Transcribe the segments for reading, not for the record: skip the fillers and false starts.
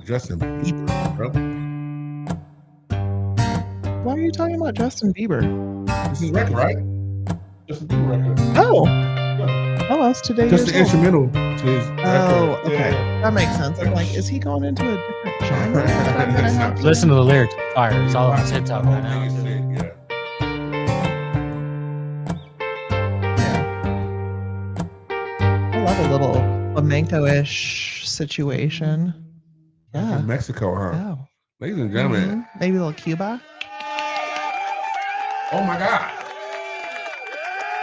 Justin Bieber, bro. Why are you talking about Justin Bieber? This is record, right? Justin Bieber record. Oh. Yeah. Oh, that's today. Just the instrumental to his record. Oh, okay. Yeah. That makes sense. I'm like, is he going into a different genre? that I'm gonna have to- Listen to the lyrics. Fire. It's all on his head top right now. Yeah. I love a little flamenco-ish situation. Yeah. From Mexico, huh? Yeah. Ladies and gentlemen. Mhm. Maybe a little Cuba. Oh my God.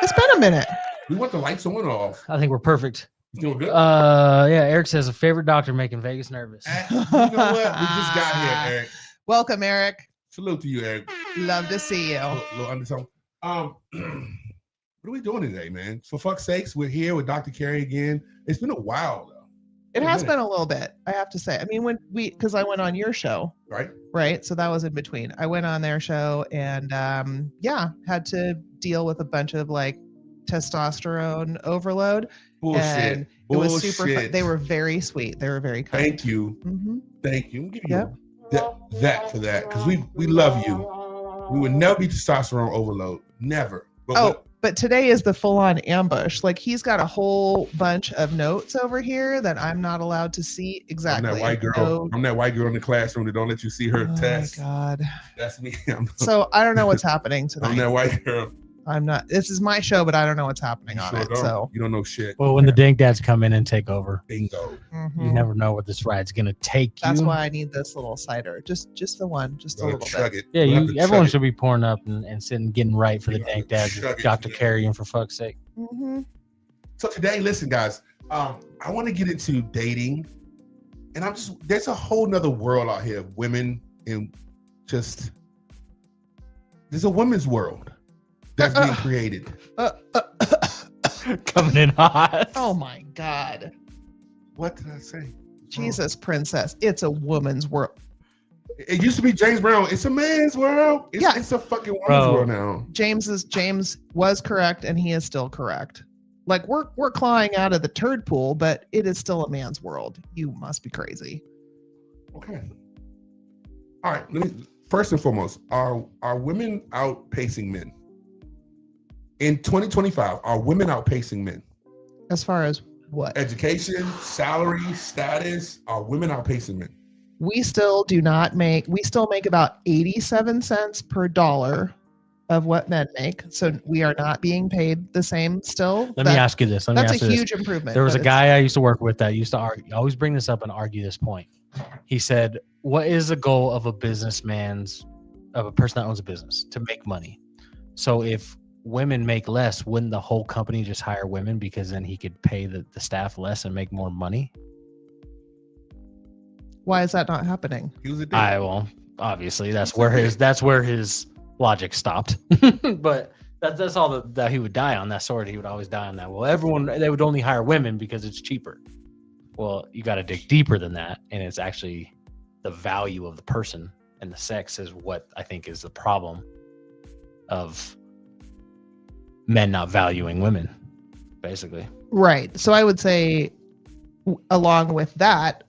It's been a minute. We want the lights on or off. I think we're perfect. You doing good? Yeah, Eric says a favorite doctor making Vegas nervous. You know what? We just got here, Eric. Welcome, Eric. Salute to you, Eric. Love to see you. Little undertone. What are we doing today, man? For fuck's sakes, we're here with Dr. Cari again. It's been a while, though. It has been a little bit, I have to say. I mean, because I went on your show, right? So that was in between. I went on their show and had to deal with a bunch of like testosterone overload. Bullshit. And it was super fun. They were very sweet. They were very kind. Thank you. Mm-hmm. Thank you. We'll give you that for that because we love you. We would never be testosterone overload. Never. But today is the full-on ambush. Like he's got a whole bunch of notes over here that I'm not allowed to see. Exactly. I'm that white girl. I'm that white girl in the classroom that don't let you see her test. Oh my God. That's me. So I don't know what's happening tonight. I'm that white girl. I'm not. This is my show, but I don't know what's happening on it. So you don't know shit. Well, when the Dank Dads come in and take over, bingo. Mm-hmm. You never know where this ride's gonna take you. That's why I need this little cider. Just the one, just a little bit. Yeah, everyone should be pouring up and sitting, getting right for the Dank Dads, Dr. Cari, and for fuck's sake. Mm-hmm. So today, listen, guys, I want to get into dating, and there's a whole nother world out here of women, and there's a women's world that's being created. Coming in hot. Oh my God. What did I say? Jesus, princess. It's a woman's world. It used to be James Brown. It's a man's world. It's a fucking woman's world now. James was correct, and he is still correct. Like we're clawing out of the turd pool, but it is still a man's world. You must be crazy. Okay. All right. First and foremost, are women outpacing men? In 2025, are women outpacing men? As far as what? Education, salary, status, are women outpacing men? We still make about 87 cents per dollar of what men make. So we are not being paid the same still. Let me ask you this. That's a huge improvement. There was a guy I used to work with that used to always bring this up and argue this point. He said, what is the goal of a person that owns a business? To make money. So if women make less, wouldn't the whole company just hire women because then he could pay the staff less and make more money? Why is that not happening? He was a dick. Well, obviously that's where his logic stopped. But that's all that he would die on. That sword, he would always die on that. Well, they would only hire women because it's cheaper. Well, you got to dig deeper than that, and it's actually the value of the person, and the sex is what I think is the problem of men not valuing women, basically. Right. So I would say, along with that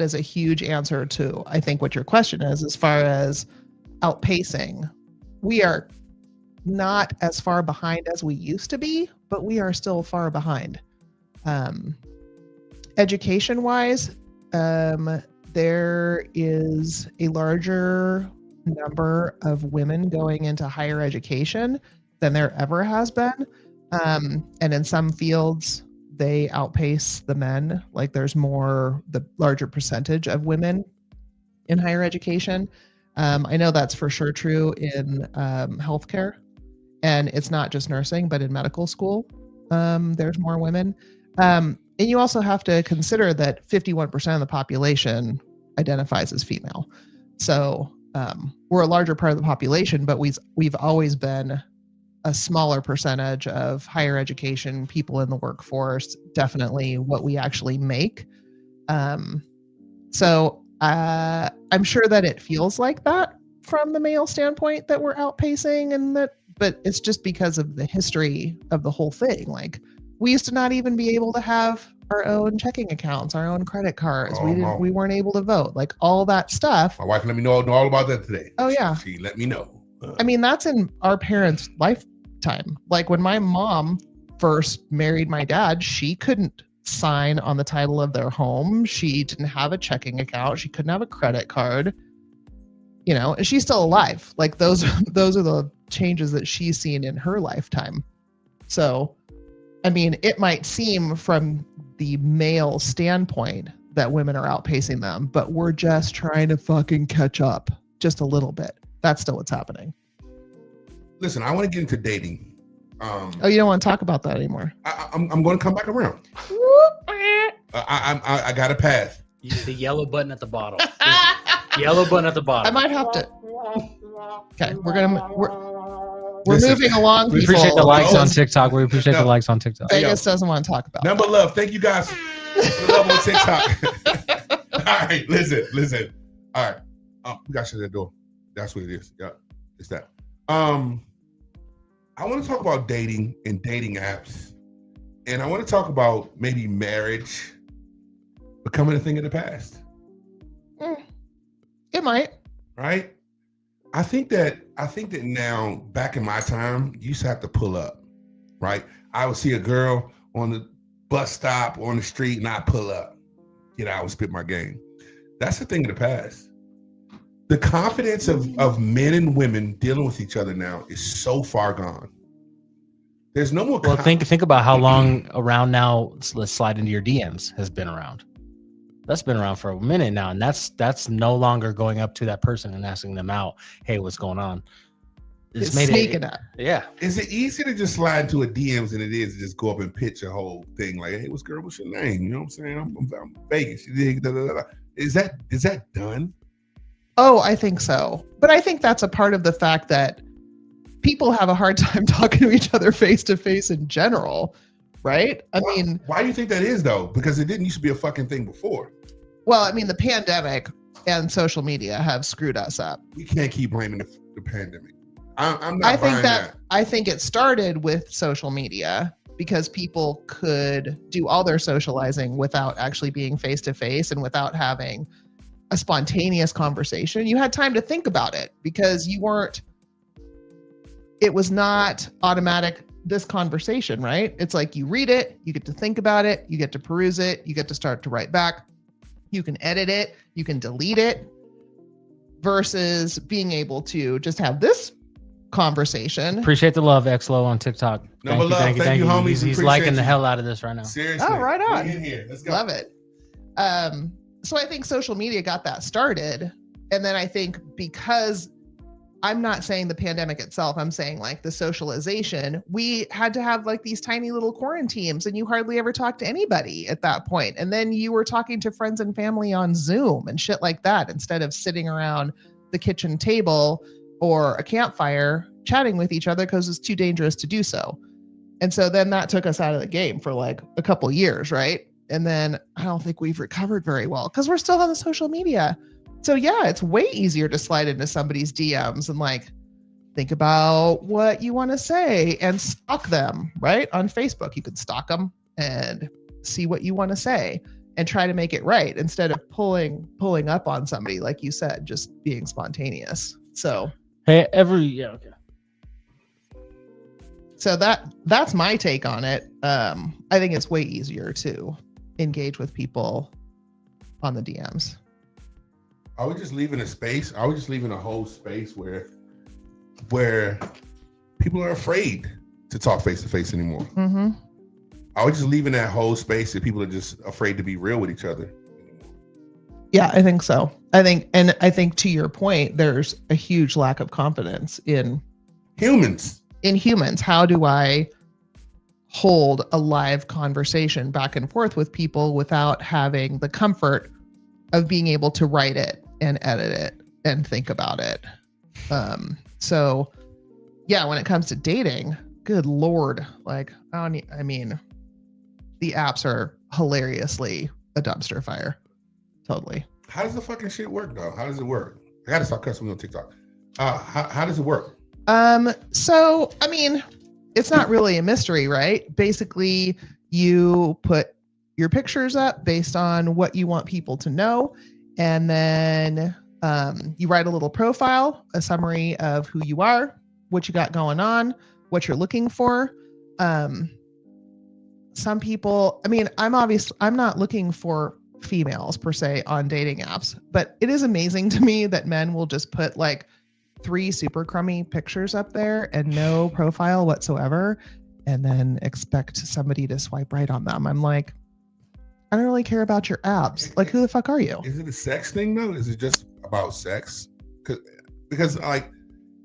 is a huge answer to, I think, what your question is, as far as outpacing. We are not as far behind as we used to be, but we are still far behind. Education-wise, there is a larger number of women going into higher education than there ever has been. And in some fields, they outpace the men. Like the larger percentage of women in higher education. I know that's for sure true in healthcare. And it's not just nursing, but in medical school, there's more women. And you also have to consider that 51% of the population identifies as female. So we're a larger part of the population, but we've always been a smaller percentage of higher education people in the workforce, definitely what we actually make. So I'm sure that it feels like that from the male standpoint, that we're outpacing, but it's just because of the history of the whole thing. Like we used to not even be able to have our own checking accounts, our own credit cards. Oh, We weren't able to vote. Like all that stuff. my wife let me know all about that today. Oh yeah. She let me know. I mean, that's in our parents' lifetime. Like when my mom first married my dad, she couldn't sign on the title of their home. She didn't have a checking account. She couldn't have a credit card. You know, and she's still alive. Like those are the changes that she's seen in her lifetime. So, I mean, it might seem from the male standpoint that women are outpacing them, but we're just trying to fucking catch up just a little bit. That's still what's happening. Listen, I want to get into dating. Oh, you don't want to talk about that anymore? I'm going to come back around. I got a path. The yellow button at the bottom. Yellow button at the bottom. I might have to. Okay, we're Listen, moving along. We People. appreciate the likes on TikTok. We appreciate the likes on TikTok. Vegas doesn't want to talk about Number that. love. Thank you guys for the love on TikTok. All right, listen. All right, we got to shut that door. That's what it is. Yeah, it's that. I want to talk about dating and dating apps, and I want to talk about maybe marriage becoming a thing of the past. It might. Right? I think that now, back in my time, you used to have to pull up, right? I would see a girl on the bus stop or on the street and I'd pull up, get out and spit my game. That's the thing of the past. The confidence of men and women dealing with each other now is so far gone. There's no more. Well, think about how long around now. Let's slide into your DMs has been around. That's been around for a minute now, and that's no longer going up to that person and asking them out. Hey, what's going on? It's sneaking up. Yeah. Is it easier to just slide into a DMs than it is to just go up and pitch a whole thing like, "Hey, what's your name?" You know what I'm saying? I'm Vegas. Is that done? Oh, I think so. But I think that's a part of the fact that people have a hard time talking to each other face to face in general, right? I mean, why do you think that is though? Because it didn't used to be a fucking thing before. Well, I mean, the pandemic and social media have screwed us up. We can't keep blaming the pandemic. I'm not buying that. I think it started with social media because people could do all their socializing without actually being face to face and without having a spontaneous conversation. You had time to think about it because it was not automatic, this conversation, right? It's like you read it, you get to think about it, you get to peruse it, you get to start to write back. You can edit it, you can delete it, versus being able to just have this conversation. Appreciate the love, Xlo on TikTok. Thank you, homies. He's liking the hell out of this right now. Seriously. Oh, right on. In here. Let's go. Love it. So I think social media got that started. And then I think because I'm not saying the pandemic itself, I'm saying like the socialization, we had to have like these tiny little quarantines and you hardly ever talked to anybody at that point. And then you were talking to friends and family on Zoom and shit like that instead of sitting around the kitchen table or a campfire chatting with each other because it's too dangerous to do so. And so then that took us out of the game for like a couple years, right? And then I don't think we've recovered very well because we're still on the social media. So yeah, it's way easier to slide into somebody's DMs and like think about what you want to say and stalk them, right? On Facebook, you can stalk them and see what you want to say and try to make it right instead of pulling up on somebody, like you said, just being spontaneous. So hey, okay. So that's my take on it. I think it's way easier to engage with people on the DMs. Are we just leaving a space? Are we just leaving a whole space where people are afraid to talk face to face anymore? Mm-hmm. Are we just leaving that whole space that people are just afraid to be real with each other? Yeah, I think so. I think to your point, there's a huge lack of confidence in humans. How do I hold a live conversation back and forth with people without having the comfort of being able to write it and edit it and think about it? So yeah, when it comes to dating, good Lord, like, I mean, the apps are hilariously a dumpster fire. Totally. How does the fucking shit work though? How does it work? I gotta stop cussing on TikTok. How does it work? So, I mean, it's not really a mystery, right? Basically, you put your pictures up based on what you want people to know. And then you write a little profile, a summary of who you are, what you got going on, what you're looking for. Some people, I mean, I'm not looking for females per se on dating apps, but it is amazing to me that men will just put like 3 super crummy pictures up there and no profile whatsoever, and then expect somebody to swipe right on them. I'm like, I don't really care about your abs. Like, who the fuck are you? Is it a sex thing though? Is it just about sex? Because like,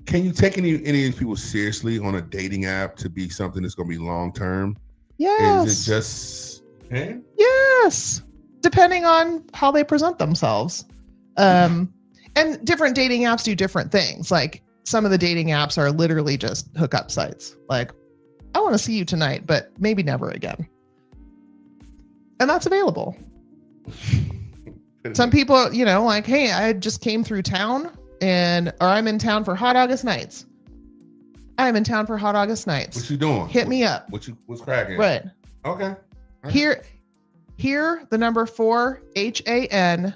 can you take any of these people seriously on a dating app to be something that's going to be long term? Yes. Is it just? Yes. Depending on how they present themselves. And different dating apps do different things. Like some of the dating apps are literally just hookup sites. Like, I want to see you tonight, but maybe never again. And that's available. Some people, you know, like, hey, I just came through town or I'm in town for Hot August nights. I'm in town for Hot August nights. What you doing? Hit me up. What's cracking? Right. Okay. Here, the number 4 HANGSR.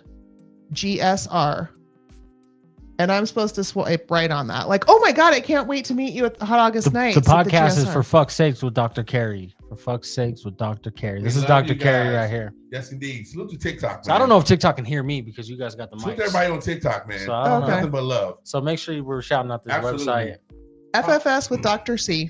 And I'm supposed to swipe right on that. Like, oh my God, I can't wait to meet you at the Hot August nights. The podcast is For Fuck's Sakes with Dr. Cari. For Fuck's Sakes with Dr. Cari. This is Dr. Cari right here. Yes, indeed. Salute to TikTok. So I don't know if TikTok can hear me because you guys got the mic. Salute everybody on TikTok, man. So I don't know. Nothing but love. So make sure you were shouting out this website. FFS with Dr. C.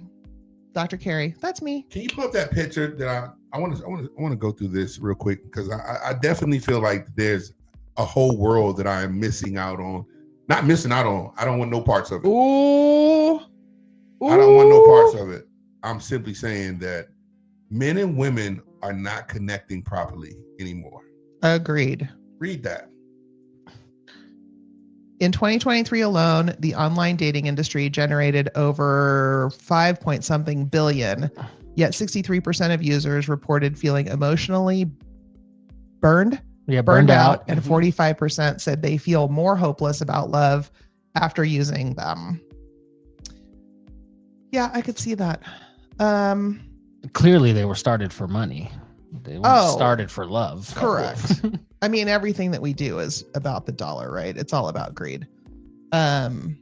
Dr. Cari. That's me. Can you put up that picture that I want to go through this real quick because I definitely feel like there's a whole world that I am missing out on. Not missing out on. I don't want no parts of it. Ooh. I don't want no parts of it. I'm simply saying that men and women are not connecting properly anymore. Agreed. Read that. In 2023 alone, the online dating industry generated over 5-point-something billion, yet 63% of users reported feeling emotionally burned out, and 45% said they feel more hopeless about love after using them. Yeah, I could see that. Clearly, they were started for money. They weren't started for love. Correct. I mean, everything that we do is about the dollar, right? It's all about greed. And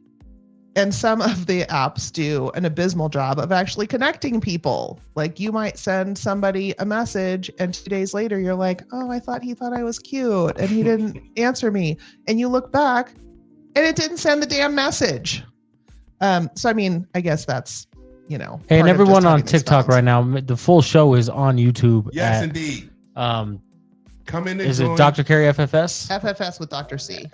some of the apps do an abysmal job of actually connecting people. Like you might send somebody a message and 2 days later you're like, oh, I thought he thought I was cute and he didn't answer me. And you look back and it didn't send the damn message. So, I mean, I guess that's, you know. Hey, and everyone on TikTok right now, the full show is on YouTube. Yes, indeed. Come in and is join. It Dr. Cari FFS? FFS with Dr. C.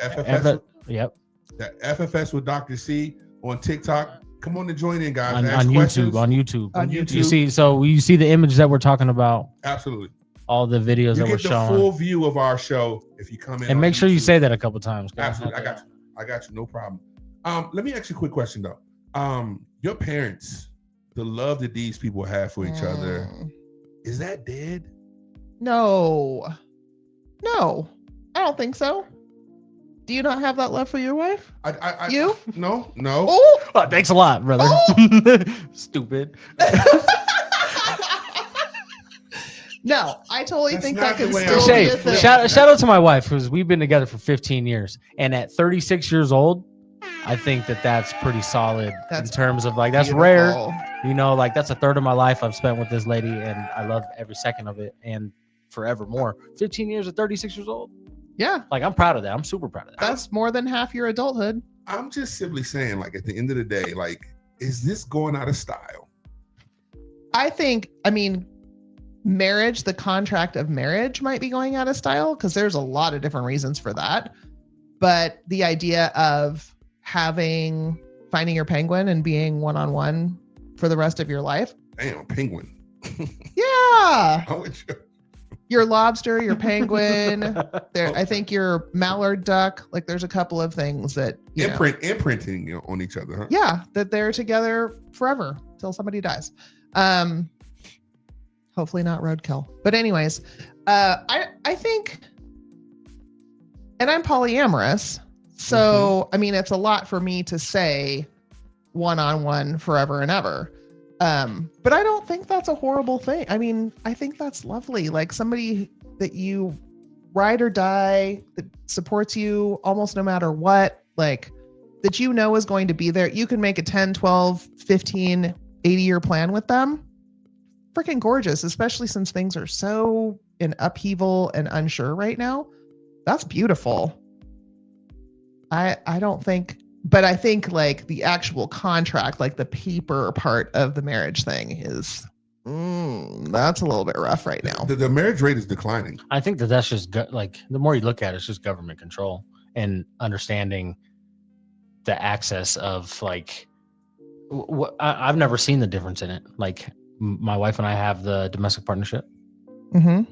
Yep. The FFS with Dr. C on TikTok. Come on and join in, guys. On YouTube. You see, so you see the image that we're talking about. Absolutely. All the videos that we're showing. You get the full view of our show if you come in. And make sure you say that a couple times. Absolutely. I got you. No problem. Let me ask you a quick question though. Your parents, the love that these people have for each other, is that dead? No, I don't think so. Do you not have that love for your wife? You? No. Oh, thanks a lot, brother. Oh! Stupid. No, I totally think that could still be a thing. Shout out to my wife, because we've been together for 15 years. And at 36 years old, I think that's pretty solid in terms of like, that's beautiful. Rare. You know, like that's a third of my life I've spent with this lady and I love every second of it and forevermore. 15 years at 36 years old. Yeah. Like I'm proud of that. I'm super proud of that. That's more than half your adulthood. I'm just simply saying, like, at the end of the day, like, is this going out of style? I mean, marriage, the contract of marriage might be going out of style because there's a lot of different reasons for that. But the idea of finding your penguin and being one-on-one for the rest of your life. Damn, penguin. Yeah. Your lobster, your penguin, I think your mallard duck. Like there's a couple of things that imprinting on each other, huh? Yeah, that they're together forever till somebody dies. Hopefully not roadkill. But anyways, I think, and I'm polyamorous, so I mean it's a lot for me to say one-on-one forever and ever. But I don't think that's a horrible thing. I mean, I think that's lovely. Like somebody that you ride or die, that supports you almost no matter what, like that you know is going to be there. You can make a 10, 12, 15, 80-year plan with them. Freaking gorgeous, especially since things are so in upheaval and unsure right now. That's beautiful. I don't think, but I think like the actual contract, like the paper part of the marriage thing is, that's a little bit rough right now. The marriage rate is declining. I think that's just like the more you look at it, it's just government control and understanding the access of like, I've never seen the difference in it. Like my wife and I have the domestic partnership. Mm-hmm.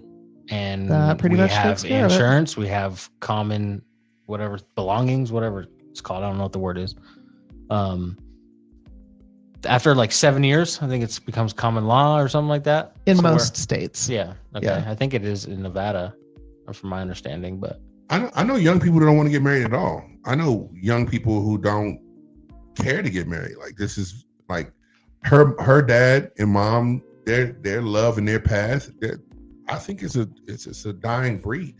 And pretty we much have takes care of it. insurance, we have common whatever belongings, whatever it's called. I don't know what the word is. After like 7 years, I think it becomes common law or something like that. In most states. Yeah. Okay. Yeah. I think it is in Nevada, from my understanding. But I know young people that don't want to get married at all. I know young people who don't care to get married. Like this is like her dad and mom, their love and their path. I think it's a dying breed.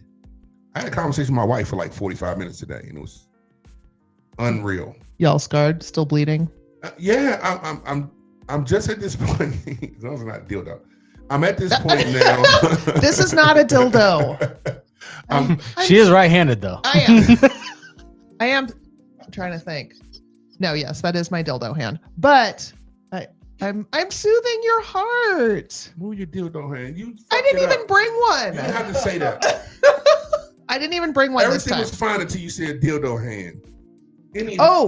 I had a conversation with my wife for like 45 minutes today, and it was unreal. Y'all scarred, still bleeding? Yeah, I'm just at this point. As long as it's not a dildo, I'm at this point now. This is not a dildo. She is right-handed though. I am. I'm trying to think. No, yes, that is my dildo hand. But I'm soothing your heart. Move your dildo hand. I didn't even bring one. You didn't have to say that. I didn't even bring one this Everything time. was fine until you said dildo hand.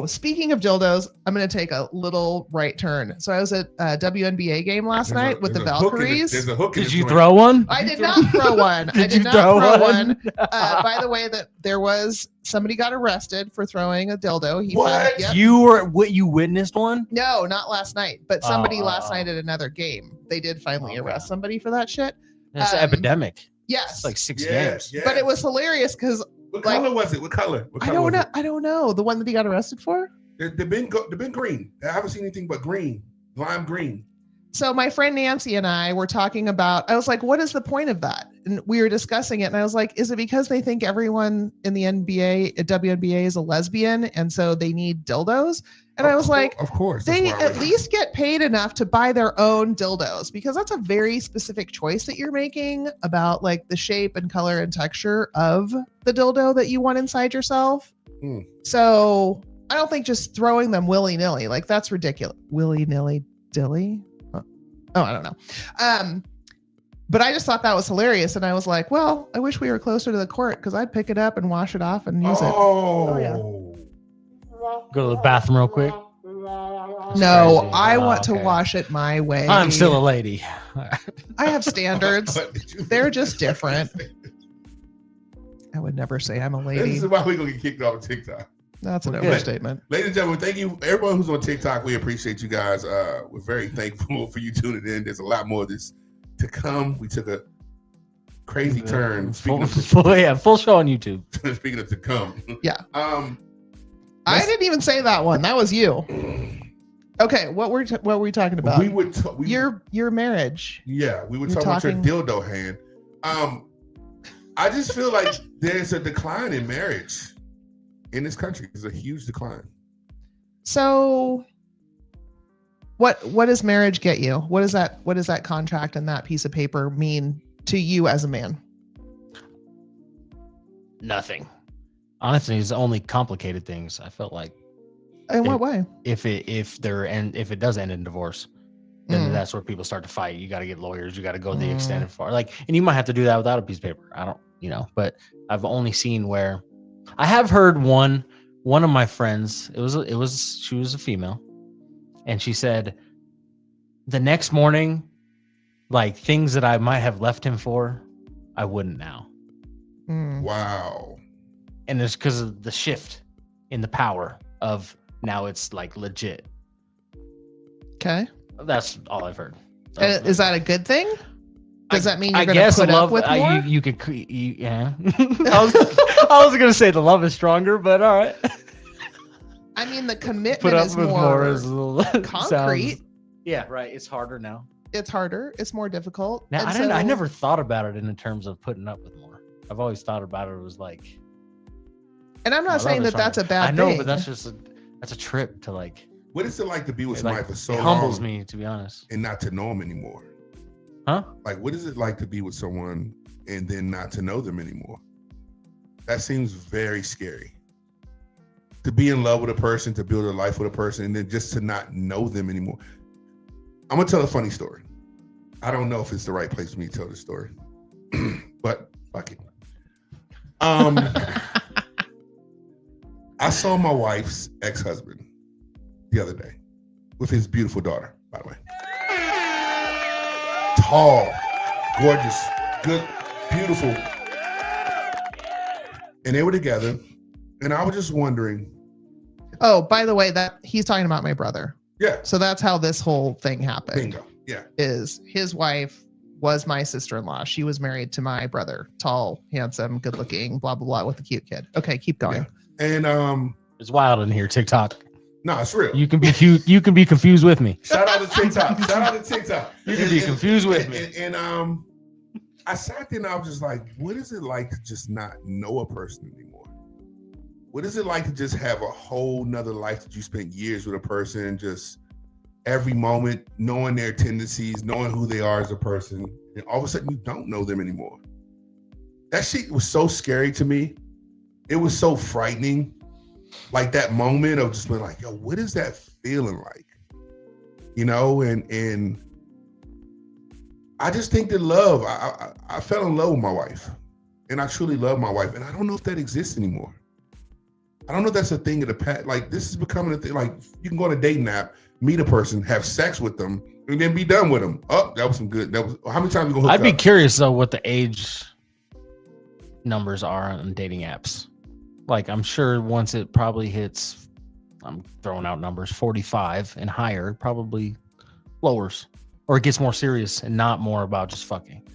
Speaking of dildos, I'm going to take a little right turn. So I was at a WNBA game last night with the Valkyries. There's a hook in Did the you joint. throw one? I did not throw one. I did not throw one. By the way, that there was somebody got arrested for throwing a dildo. What? You witnessed one? No, not last night, but somebody last night at another game. They did finally arrest somebody for that shit. It's an epidemic. Yes. It's like 6 games. Yeah. But it was hilarious because What color was it? What color? I don't know. The one that he got arrested for? They've been green. I haven't seen anything but green, lime green. So my friend Nancy and I were talking about, I was like, what is the point of that? And we were discussing it. And I was like, is it because they think everyone in the WNBA is a lesbian and so they need dildos? And I was like, of course, they at least get paid enough to buy their own dildos, because that's a very specific choice that you're making about like the shape and color and texture of the dildo that you want inside yourself. So I don't think just throwing them willy-nilly, like that's ridiculous. Willy-nilly dilly? Oh, I don't know. But I just thought that was hilarious. And I was like, well, I wish we were closer to the court because I'd pick it up and wash it off and use it. Oh, yeah. Go to the bathroom real quick. No, Crazy. I want to wash it my way. I'm still a lady. I have standards. They're just different. I would never say I'm a lady. This is why we're going to get kicked off of TikTok. That's an overstatement. Ladies and gentlemen, thank you. Everyone who's on TikTok, we appreciate you guys. We're very thankful for you tuning in. There's a lot more of this to come. We took a crazy turn. Full show on YouTube. Speaking of to come. Yeah. I didn't even say that one. That was you. Okay, what were we talking about? Your marriage. Yeah, we would talk about your dildo hand. I just feel like there's a decline in marriage in this country. There's a huge decline. So what does marriage get you? What does that contract and that piece of paper mean to you as a man? Nothing. Honestly, it's only complicated things. I felt like. In what way? If it does end in divorce, then that's where people start to fight. You got to get lawyers. You got to go the extended far. Like, and you might have to do that without a piece of paper. I don't, but I've only seen where I have heard one of my friends. She was a female, and she said the next morning, like things that I might have left him for, I wouldn't now. Wow. And it's because of the shift in the power of now it's like legit. Okay. That's all I've heard. Is that a good thing? Does that mean you're going to put up with more? Yeah. I was going to say the love is stronger, but all right. I mean, the commitment is more concrete. Yeah, right. It's harder now. It's harder. It's more difficult. Now, And I never thought about it in terms of putting up with more. I've always thought about it was like. And I'm not saying that that's a bad thing. I know, but that's a trip to like. What is it like to be with somebody for so long? It humbles me, to be honest. And not to know them anymore. Huh? Like, what is it like to be with someone and then not to know them anymore? That seems very scary. To be in love with a person, to build a life with a person, and then just to not know them anymore. I'm gonna tell a funny story. I don't know if it's the right place for me to tell this story, but fuck it. I saw my wife's ex-husband the other day with his beautiful daughter, by the way. Tall, gorgeous, good, beautiful. And they were together, and I was just wondering. Oh, by the way, that he's talking about my brother. Yeah. So that's how this whole thing happened. Bingo. Yeah. Is his wife was my sister-in-law. She was married to my brother. Tall, handsome, good looking, blah, blah, blah, with a cute kid. Okay, keep going. Yeah. And it's wild in here, TikTok. No, it's real. You can be cute. You can be confused with me. Shout out to TikTok. Shout out to TikTok. You can be confused with me. And I sat there and I was just like, what is it like to just not know a person anymore? What is it like to just have a whole nother life that you spent years with a person, just every moment knowing their tendencies, knowing who they are as a person, and all of a sudden you don't know them anymore? That shit was so scary to me. It was so frightening. Like that moment of just being like, yo, what is that feeling like? You know, and I just think that love, I fell in love with my wife, and I truly love my wife, and I don't know if that exists anymore. I don't know if that's a thing of the past. Like, this is becoming a thing. Like, you can go on a dating app, meet a person, have sex with them, and then be done with them. Oh, that was some good. That was how many times you gonna hook I'd be up? curious though what the age numbers are on dating apps. Like, I'm sure once it probably hits, I'm throwing out numbers, 45 and higher, probably lowers, or it gets more serious and not more about just fucking.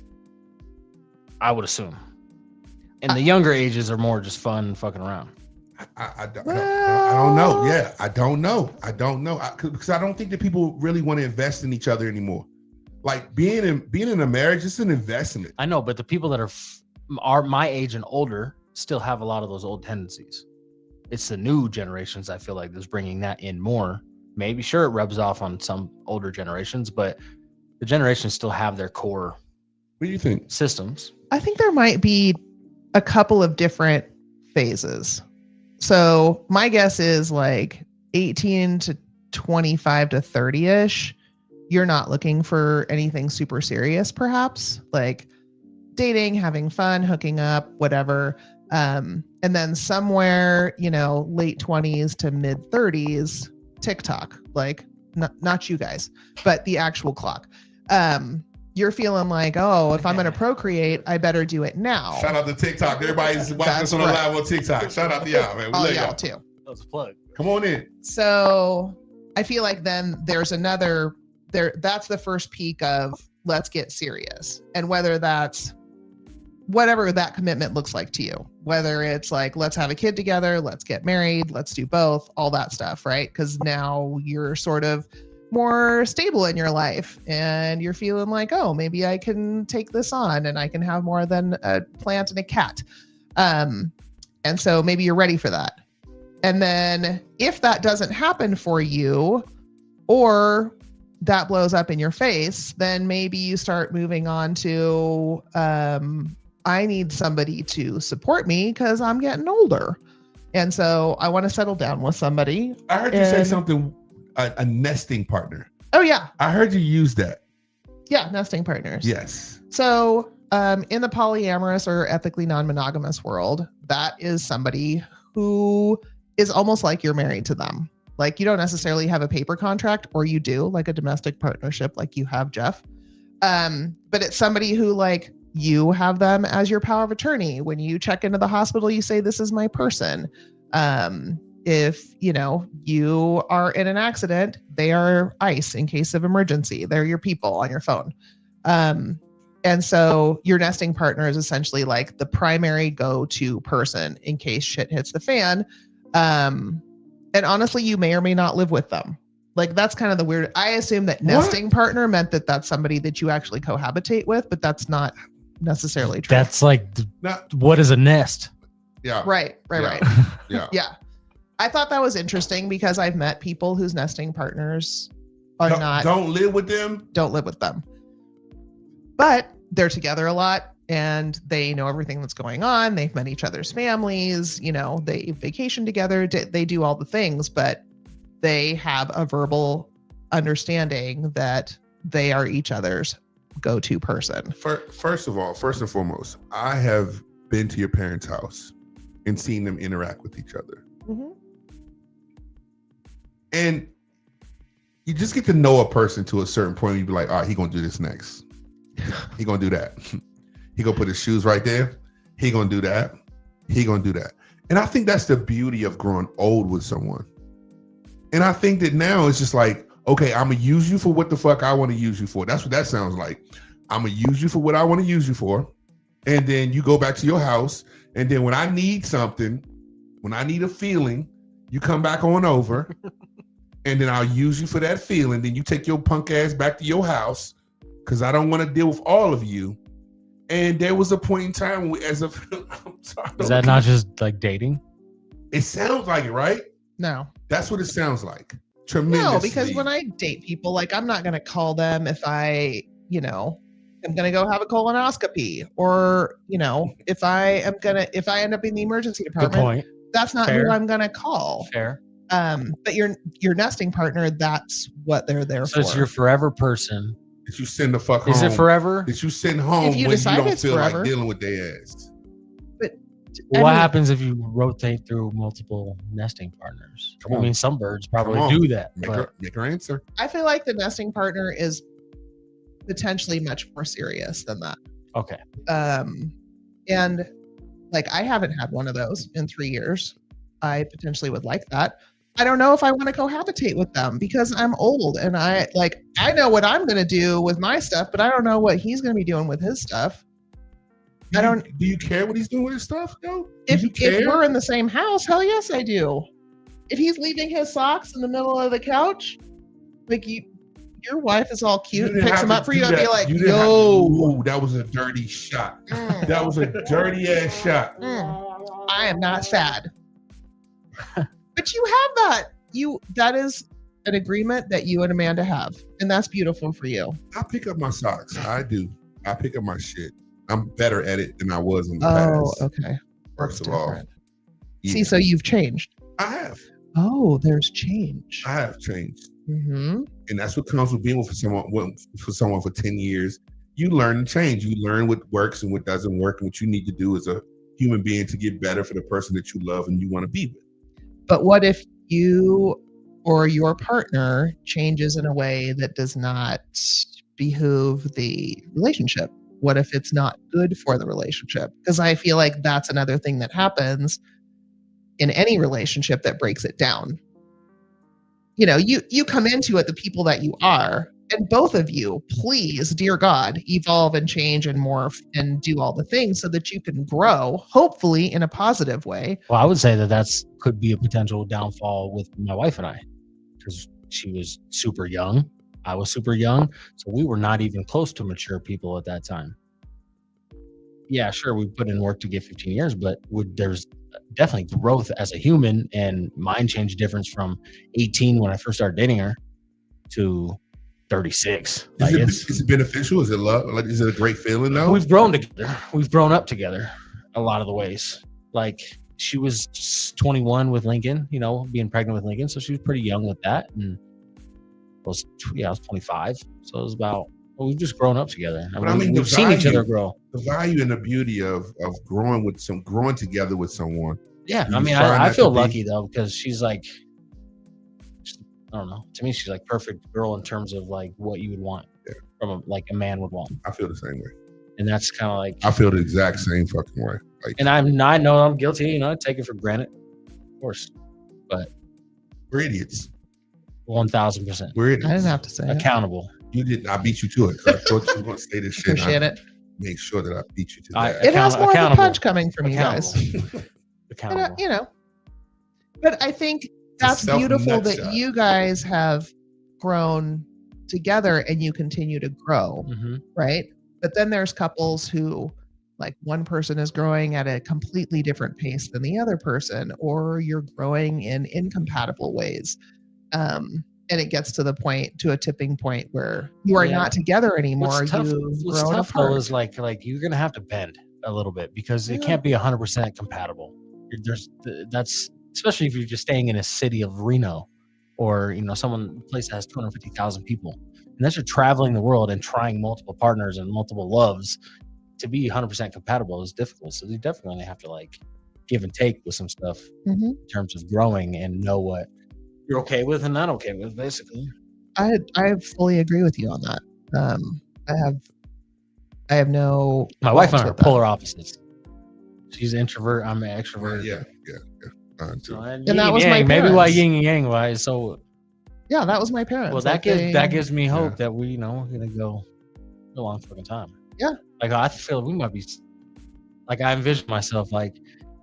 I would assume. And the younger ages are more just fun and fucking around. I don't know. Yeah, I don't know. Because I don't think that people really want to invest in each other anymore. Like being in a marriage, it's an investment. I know, but the people that are my age and older still have a lot of those old tendencies. It's the new generations, I feel like, that's bringing that in more. Maybe, sure, it rubs off on some older generations, but the generations still have their core. What do you think? Systems. I think there might be a couple of different phases. So my guess is like 18 to 25 to 30-ish. You're not looking for anything super serious, perhaps, like dating, having fun, hooking up, whatever. And then somewhere, late 20s to mid 30s, TikTok, like not you guys, but the actual clock. You're feeling like, oh, if I'm going to procreate, I better do it now. Shout out to TikTok. Everybody's watching us on the live on TikTok. Shout out to y'all, man. We love y'all too. That was a plug. Come on in. So I feel like then there's another that's the first peak of let's get serious. And whether that's whatever that commitment looks like to you, whether it's like, let's have a kid together, let's get married, let's do both, all that stuff, right? Because now you're sort of more stable in your life and you're feeling like, oh, maybe I can take this on and I can have more than a plant and a cat. And so maybe you're ready for that. And then if that doesn't happen for you, or that blows up in your face, then maybe you start moving on to, I need somebody to support me because I'm getting older. And so I want to settle down with somebody. I heard you say something, a nesting partner. Oh, yeah. I heard you use that. Yeah, nesting partners. Yes. So in the polyamorous or ethically non-monogamous world, that is somebody who is almost like you're married to them. Like you don't necessarily have a paper contract, or you do, like a domestic partnership like you have, Jeff. But it's somebody who, like, you have them as your power of attorney. When you check into the hospital, you say, this is my person. If, you are in an accident, they are ICE in case of emergency. They're your people on your phone. And so your nesting partner is essentially like the primary go-to person in case shit hits the fan. And honestly, you may or may not live with them. Like that's kind of the weird. I assume that nesting partner meant that that's somebody that you actually cohabitate with, but that's not necessarily true. That's like, what is a nest? Yeah. Right. Yeah. Yeah. I thought that was interesting because I've met people whose nesting partners are don't live with them. Don't live with them. But they're together a lot and they know everything that's going on. They've met each other's families, you know, they vacation together, they do all the things, but they have a verbal understanding that they are each other's go-to person. First and foremost, I have been to your parents' house and seen them interact with each other. Mm-hmm. And you just get to know a person to a certain point. You be like, all right, he gonna do this next. He gonna do that. He gonna put his shoes right there. He gonna do that. He gonna do that. And I think that's the beauty of growing old with someone. And I think that now it's just like, okay, I'm gonna use you for what the fuck I want to use you for. That's what that sounds like. I'm gonna use you for what I want to use you for. And then you go back to your house. And then when I need something, when I need a feeling, you come back on over. And then I'll use you for that feeling. Then you take your punk ass back to your house because I don't want to deal with all of you. And there was a point in time where, as a, is that not just like dating? It sounds like it, right? No. That's what it sounds like. Tremendously. No, because when I date people, like I'm not going to call them if I, you know, I'm going to go have a colonoscopy or, you know, if I end up in the emergency department, Good point. That's not Fair. who I'm going to call. Fair. But your nesting partner, that's what they're there for. So it's your forever person. That you send the fuck home. Is it forever? That you send home If you when decide you don't it's feel forever. like dealing with their ass. But What happens if you rotate through multiple nesting partners? Come I on. mean, some birds Come probably on. do that. Make her answer. I feel like the nesting partner is potentially much more serious than that. Okay. And like I haven't had one of those in 3 years. I potentially would like that. I don't know if I want to cohabitate with them because I'm old and I know what I'm going to do with my stuff, but I don't know what he's going to be doing with his stuff. Do you care what he's doing with his stuff, though? If we're in the same house, hell yes, I do. If he's leaving his socks in the middle of the couch, like your wife is all cute and picks them up for you and be like, yo. Ooh, that was a dirty shot. That was a dirty ass shot. I am not sad. But you have that. That is an agreement that you and Amanda have. And that's beautiful for you. I pick up my socks. I do. I pick up my shit. I'm better at it than I was in the past. Oh, okay. First of all. Yeah. See, so you've changed. I have. Oh, there's change. I have changed. Mm-hmm. And that's what comes with being with someone for 10 years. You learn to change. You learn what works and what doesn't work and what you need to do as a human being to get better for the person that you love and you want to be with. But what if you or your partner changes in a way that does not behoove the relationship? What if it's not good for the relationship? Because I feel like that's another thing that happens in any relationship that breaks it down. You know, you come into it the people that you are, and both of you, please, dear God, evolve and change and morph and do all the things so that you can grow, hopefully in a positive way. Well, I would say that could be a potential downfall with my wife and I, because she was super young. I was super young. So we were not even close to mature people at that time. Yeah, sure, we put in work to get 15 years, but there's definitely growth as a human, and mind change difference from 18 when I first started dating her to 36. Is it beneficial? Is it love? Like, is it a great feeling though? We've grown together. We've grown up together a lot of the ways. Like she was 21 with Lincoln, you know, being pregnant with Lincoln. So she was pretty young with that. And I was 25. So it was about, we've just grown up together. We've seen each other grow. The value and the beauty of growing together with someone. Yeah. I mean, I feel lucky though, because she's like, I don't know. To me, she's like perfect girl in terms of like what you would want from a man would want. I feel the same way. And that's kind of like, I feel the exact same fucking way. Like, and I know I'm guilty, you know, I take it for granted, of course, but we're idiots. 1000%. We're idiots. I didn't have to say accountable. You didn't. I beat you to it. I thought you were going to say this shit. Appreciate it. Make sure that I beat you to that. It has more of a punch coming from you guys. Accountable. You know, but I think that's beautiful that you guys have grown together and you continue to grow, right? But then there's couples who, like, one person is growing at a completely different pace than the other person, or you're growing in incompatible ways. And it gets to a tipping point where you are not together anymore. What's tough though is like you're gonna have to bend a little bit because it can't be 100% compatible. That's especially if you're just staying in a city of Reno, or some place that has 250,000 people, unless you're traveling the world and trying multiple partners and multiple loves. To be 100% compatible is difficult, so you definitely have to like give and take with some stuff in terms of growing and know what you're okay with and not okay with, basically. I fully agree with you on that. I have no. My wife and I are polar opposites. She's an introvert. I'm an extrovert. Yeah. So, and that was my parents. Maybe why yin and yang wise. So yeah, that was my parents. Well, that gives me hope that we're gonna go a long fucking time. Yeah. Like I feel we might be. Like I envision myself like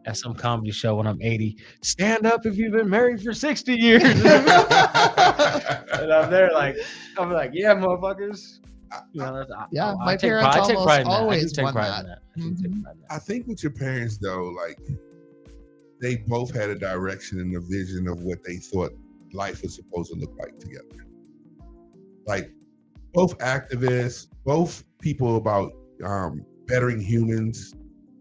at some comedy show when I'm 80. Stand up if you've been married for 60 years. And I'm there like yeah, motherfuckers. My parents almost always won that. I think with your parents though, like they both had a direction and a vision of what they thought life was supposed to look like together. Like both activists, both people about bettering humans.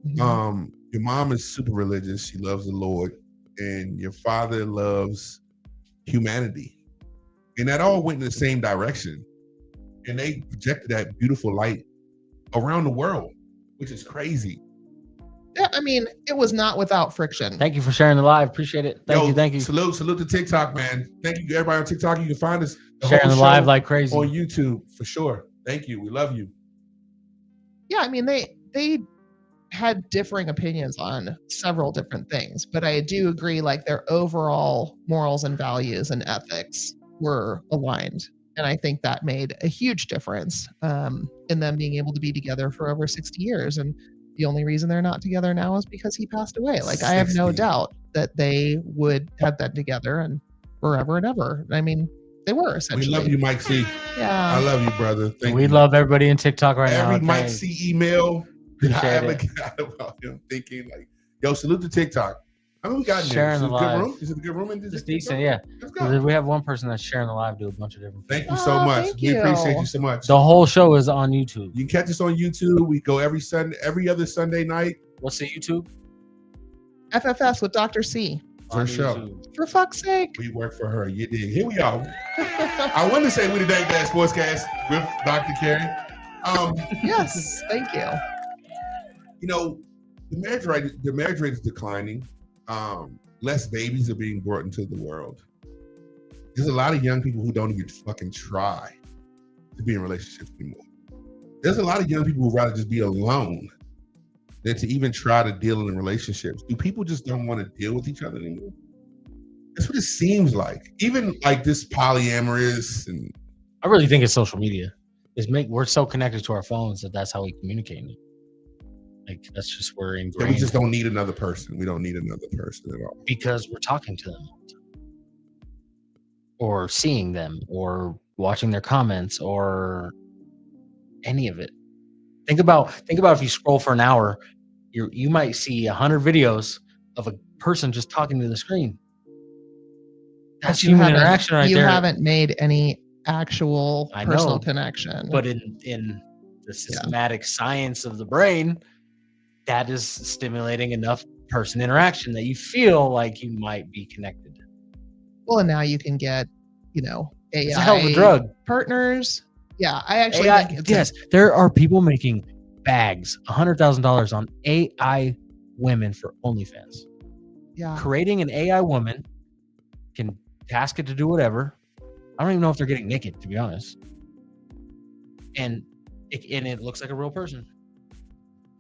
Your mom is super religious. She loves the Lord. And your father loves humanity. And that all went in the same direction. And they projected that beautiful light around the world, which is crazy. Yeah, I mean, it was not without friction. Thank you for sharing the live. Appreciate it. Thank you. Salute to TikTok, man. Thank you to everybody on TikTok. You can find us sharing the live like crazy on YouTube for sure. Thank you. We love you. Yeah, I mean, they had differing opinions on several different things, but I do agree, like, their overall morals and values and ethics were aligned. And I think that made a huge difference in them being able to be together for over 60 years. And the only reason they're not together now is because he passed away. Like, 60. I have no doubt that they would have been together and forever and ever. I mean, they were essentially. We love you, Mike C. Yeah. I love you, brother. Thank you. We love everybody in TikTok right now. Every Mike C email that I ever got about him thinking like, yo, salute to TikTok. I mean, we got sharing the live. Is it a good room? It's decent, yeah. Let's go. We have one person that's sharing the live, do a bunch of different things. Thank you so much. We appreciate you so much. The whole show is on YouTube. You can catch us on YouTube. We go every other Sunday night. What's the YouTube? FFS with Dr. C. For sure. For fuck's sake. We work for her. You dig. Here we are. I wanted to say we the Dank Dads Sportscast with Dr. Cari. Yes, thank you. You know, the marriage rate is declining. Less babies are being brought into the world. There's a lot of young people who don't even fucking try to be in relationships anymore. There's a lot of young people who rather just be alone than to even try to deal in relationships. Do people just don't want to deal with each other anymore? That's what it seems like. Even like this polyamorous and I really think it's social media. We're so connected to our phones that's how we communicate. Like that's just we're ingrained. We just don't need another person. We don't need another person at all. Because we're talking to them all the time. Or seeing them or watching their comments or any of it. Think about if you scroll for an hour, you might see 100 videos of a person just talking to the screen. That's human interaction right there. You haven't made any actual personal connection. But in the systematic science of the brain, that is stimulating enough person interaction that you feel like you might be connected. Well, and now you can get, AI it's a hell of a drug. Partners. Yeah, I actually think there are people making bags, $100,000 on AI women for OnlyFans. Yeah. Creating an AI woman, can task it to do whatever. I don't even know if they're getting naked, to be honest. And it looks like a real person.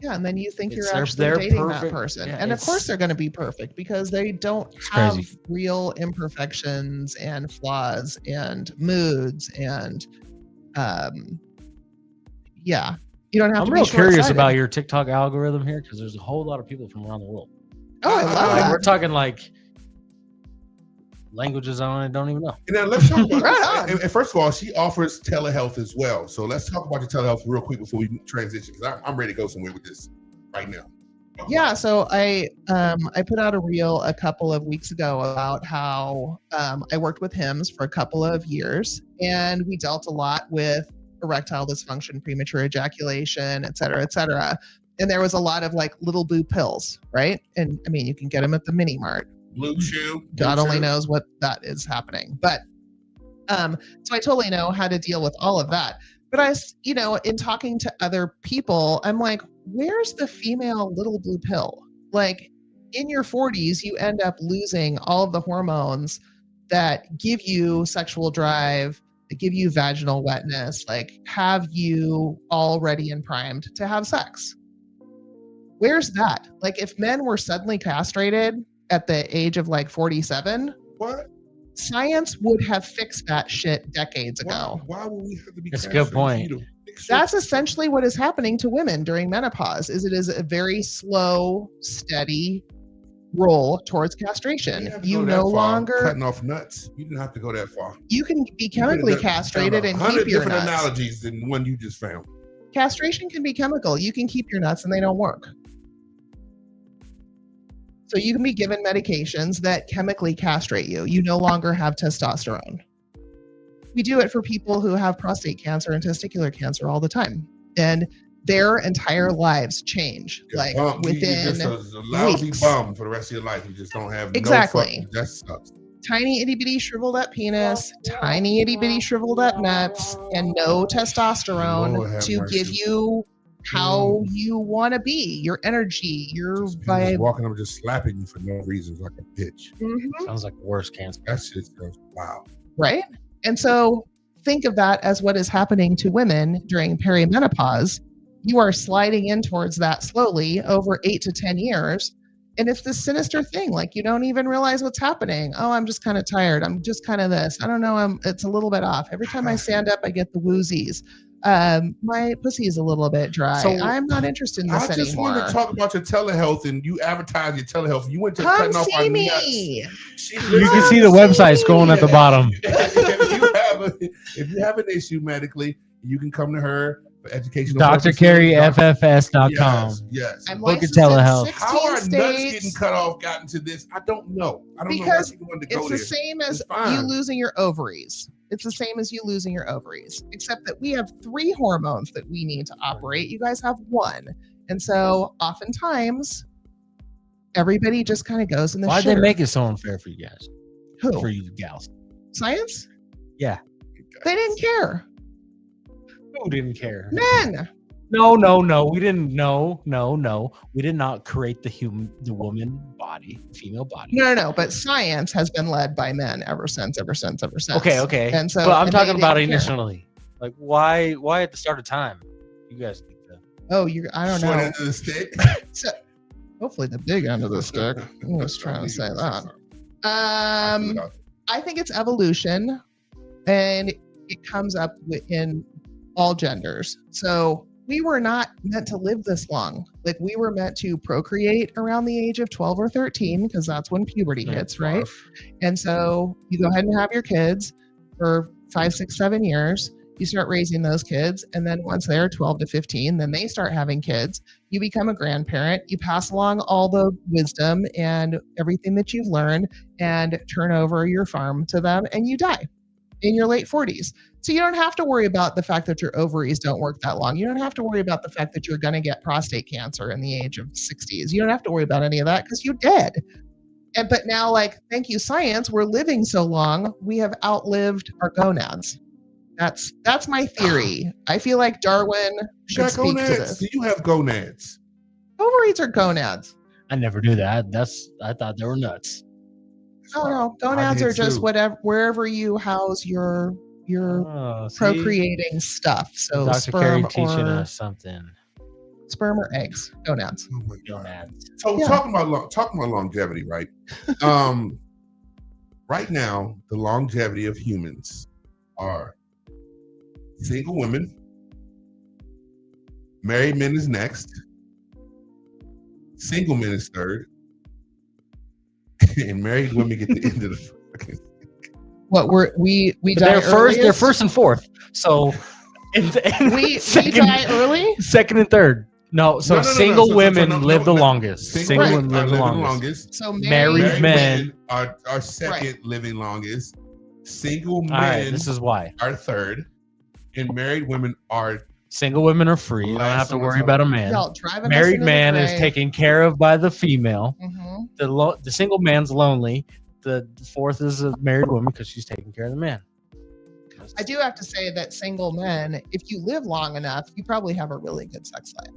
Yeah, and then you think you're actually dating that person. Yeah, and of course they're going to be perfect because they don't have real imperfections and flaws and moods and you don't have to be real curious about your TikTok algorithm here because there's a whole lot of people from around the world. Oh, I love that. We're talking like languages on it, don't even know. And now let's talk about Right on. and first of all, she offers telehealth as well. So let's talk about the telehealth real quick before we transition, because I'm ready to go somewhere with this right now. Yeah, so I put out a reel a couple of weeks ago about how I worked with HIMSS for a couple of years, and we dealt a lot with erectile dysfunction, premature ejaculation, et cetera, et cetera. And there was a lot of like little blue pills, right? And I mean, you can get them at the mini mart. Blue Chew. God only knows what that is happening. But so I totally know how to deal with all of that. But in talking to other people, I'm like, where's the female little blue pill? Like in your 40s, you end up losing all of the hormones that give you sexual drive, that give you vaginal wetness, like have you all ready and primed to have sex. Where's that? Like if men were suddenly castrated at the age of like 47, What? science would have fixed that shit decades ago. Why would we have to be? That's a good point. That's essentially what is happening to women during menopause. It is a very slow, steady roll towards castration. You no longer cutting off nuts. You didn't have to go that far. You can be chemically castrated and keep your different nuts. analogies than one you just found. Castration can be chemical. You can keep your nuts and they don't work. So you can be given medications that chemically castrate you. You no longer have testosterone. We do it for people who have prostate cancer and testicular cancer all the time. And their entire lives change. Like within you're just a lousy weeks. bum for the rest of your life. You just don't have Exactly. That sucks. Tiny itty bitty shriveled up penis, tiny itty bitty shriveled up nuts, and no testosterone Lord have to mercy. give you how you want to be, your energy, your Just vibe. walking up just slapping you for no reason like a bitch. Mhm. Sounds like the worst cancer. That shit sounds wow. Right? And so think of that as what is happening to women during perimenopause. You are sliding in towards that slowly over 8 to 10 years. And it's this sinister thing. Like you don't even realize what's happening. Oh, I'm just kind of tired. I'm just kind of this. I don't know. It's a little bit off. Every time I stand up, I get the woozies. My pussy is a little bit dry. So, I'm not interested in this I just anymore. wanted to talk about your telehealth, and you advertise your telehealth. You went to Come cutting off our see nuts. me. You can see the website scrolling at the bottom. If you have an issue medically, you can come to her for educational drcarryffs.com. Yes. I'm Look at licensed in telehealth. 16 How are nuts states. getting cut off gotten to this? I don't know. I don't Because know why people wanted to go It's there. the same as It's fine. you losing your ovaries. It's the same as you losing your ovaries, except that we have 3 hormones that we need to operate. You guys have 1. And so oftentimes everybody just kind of goes in the Why'd shitter. they make it so unfair for you guys? Who? For you gals. Science? Yeah. They didn't care. Who didn't care? Men. No. We didn't. No. We did not create the woman body, female body. No. But science has been led by men ever since. Okay. And so, but I'm and talking they about didn't care. initially. Like, why at the start of time? You guys think that? Oh, I don't Short know. end of the stick. So, hopefully the big end of the stick. I was trying to say that. I think it's evolution, and it comes up in all genders. So we were not meant to live this long. Like we were meant to procreate around the age of 12 or 13 because that's when puberty hits, right? And so you go ahead and have your kids for 5, 6, 7 years. You start raising those kids, and then once they're 12 to 15, then they start having kids. You become a grandparent. You pass along all the wisdom and everything that you've learned and turn over your farm to them, and you die in your late 40s. So you don't have to worry about the fact that your ovaries don't work that long. You don't have to worry about the fact that you're going to get prostate cancer in the age of 60s. You don't have to worry about any of that because you're dead. But now, like, thank you, science, we're living so long, we have outlived our gonads. That's my theory. I feel like Darwin should speak to this. Do you have gonads? Ovaries are gonads. I never knew that. I thought they were nuts. Oh no, gonads are just wherever you house your procreating stuff. So Dr. sperm Cari teaching or us something. sperm or eggs, gonads. Oh my god. Gonads. So Yeah. talking about longevity, right? Right now, the longevity of humans are single women, married men is next, single men is third, and married women get the end of the What we But die they're first. They're earliest? first and fourth. So We second, die early. second and third. No, so No. single So women live the longest. Single Right. women are live the living longest. So Married Married men women are second living longest. Single men All right, this is why. are third, and married women are Single women are free. You don't Last have to on worry the about a man. Y'all driving us Married into the man is grave. taken care of by the female. Mhm. The single man's lonely. The fourth is a married woman because she's taking care of the man. I do have to say that single men, if you live long enough, you probably have a really good sex life.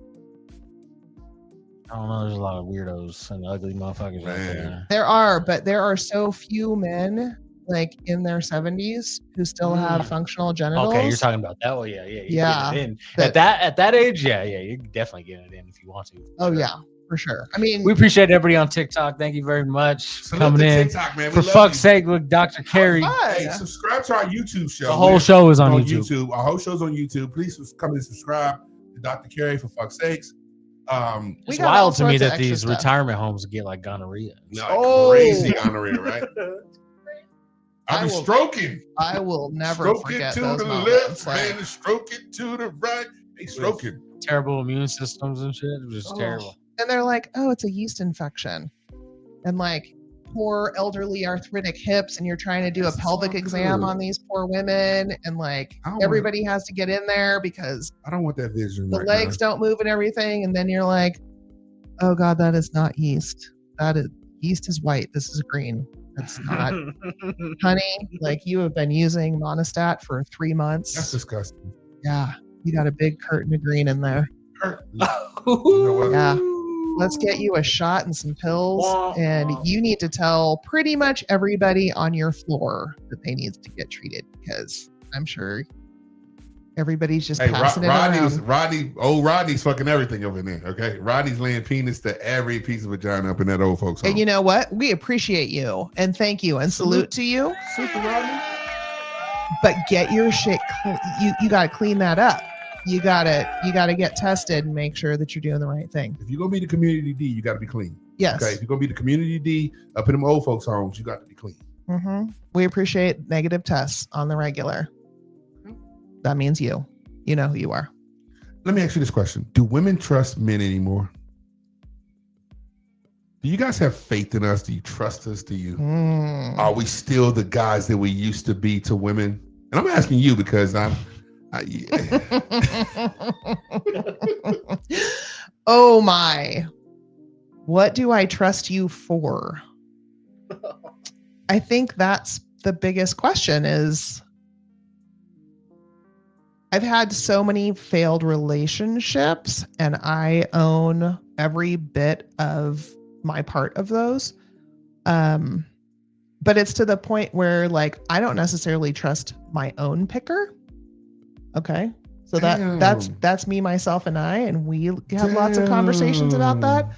I don't know. There's a lot of weirdos and ugly motherfuckers out Man. there. There are, but there are so few men like in their 70s who still have functional genitals. Okay, you're talking about that. Well, yeah. You Yeah, get it in. that- At that age, yeah, you're definitely getting it in if you want to. Oh Sure. yeah, for sure. I mean, We appreciate everybody on TikTok. Thank you very much for Salute coming to in. TikTok, man. We For love fuck's you. sake, with Dr. Cari. fun. Hey, subscribe to our YouTube show. The whole We're show is on YouTube. Our whole show's on YouTube. Please come and subscribe to Dr. Cari for fuck's sakes. We It's got all wild to me sorts of that extra these stuff. retirement homes get like gonorrhea. No, Oh. crazy gonorrhea, right? I I've been will- stroking. I will never Stroke it forget to those the moments. left, Like, man. Stroke it to the right. Hey, stroking. Terrible immune systems and shit. It was just Oh. terrible. and they're like, oh, it's a yeast infection. And like poor elderly arthritic hips, and you're trying to do a That's pelvic not exam good. on these poor women. And like I don't want- everybody has to get in there because I don't want that vision. the right legs don't move and everything. And then you're like, oh God, that is not yeast. Yeast is white. This is green. That's not, honey, like you have been using Monistat for 3 months. That's disgusting. Yeah. You got a big curtain of green in there. Hurt. You know what? Yeah. Let's get you a shot and some pills. And you need to tell pretty much everybody on your floor that they need to get treated because I'm sure everybody's just Hey, passing it around. Rodney's fucking everything over there. Okay, Rodney's laying penis to every piece of vagina up in that old folks' home. And you know what? We appreciate you and thank you and salute to you. Super Rodney. But get your shit. You got to clean that up. You gotta get tested and make sure that you're doing the right thing. If you're gonna be the community D, you got to be clean. Yes. Okay, if you're gonna be the community D up in them old folks' homes, you got to be clean. Mm-hmm. We appreciate negative tests on the regular. That means you. You know who you are. Let me ask you this question: do women trust men anymore? Do you guys have faith in us? Do you trust us? Do you? Are we still the guys that we used to be to women? And I'm asking you because Oh my. What do I trust you for? I think that's the biggest question is I've had so many failed relationships and I own every bit of my part of those. But it's to the point where like I don't necessarily trust my own picker. Okay. So that's me, myself, and I, and we have lots of conversations about that.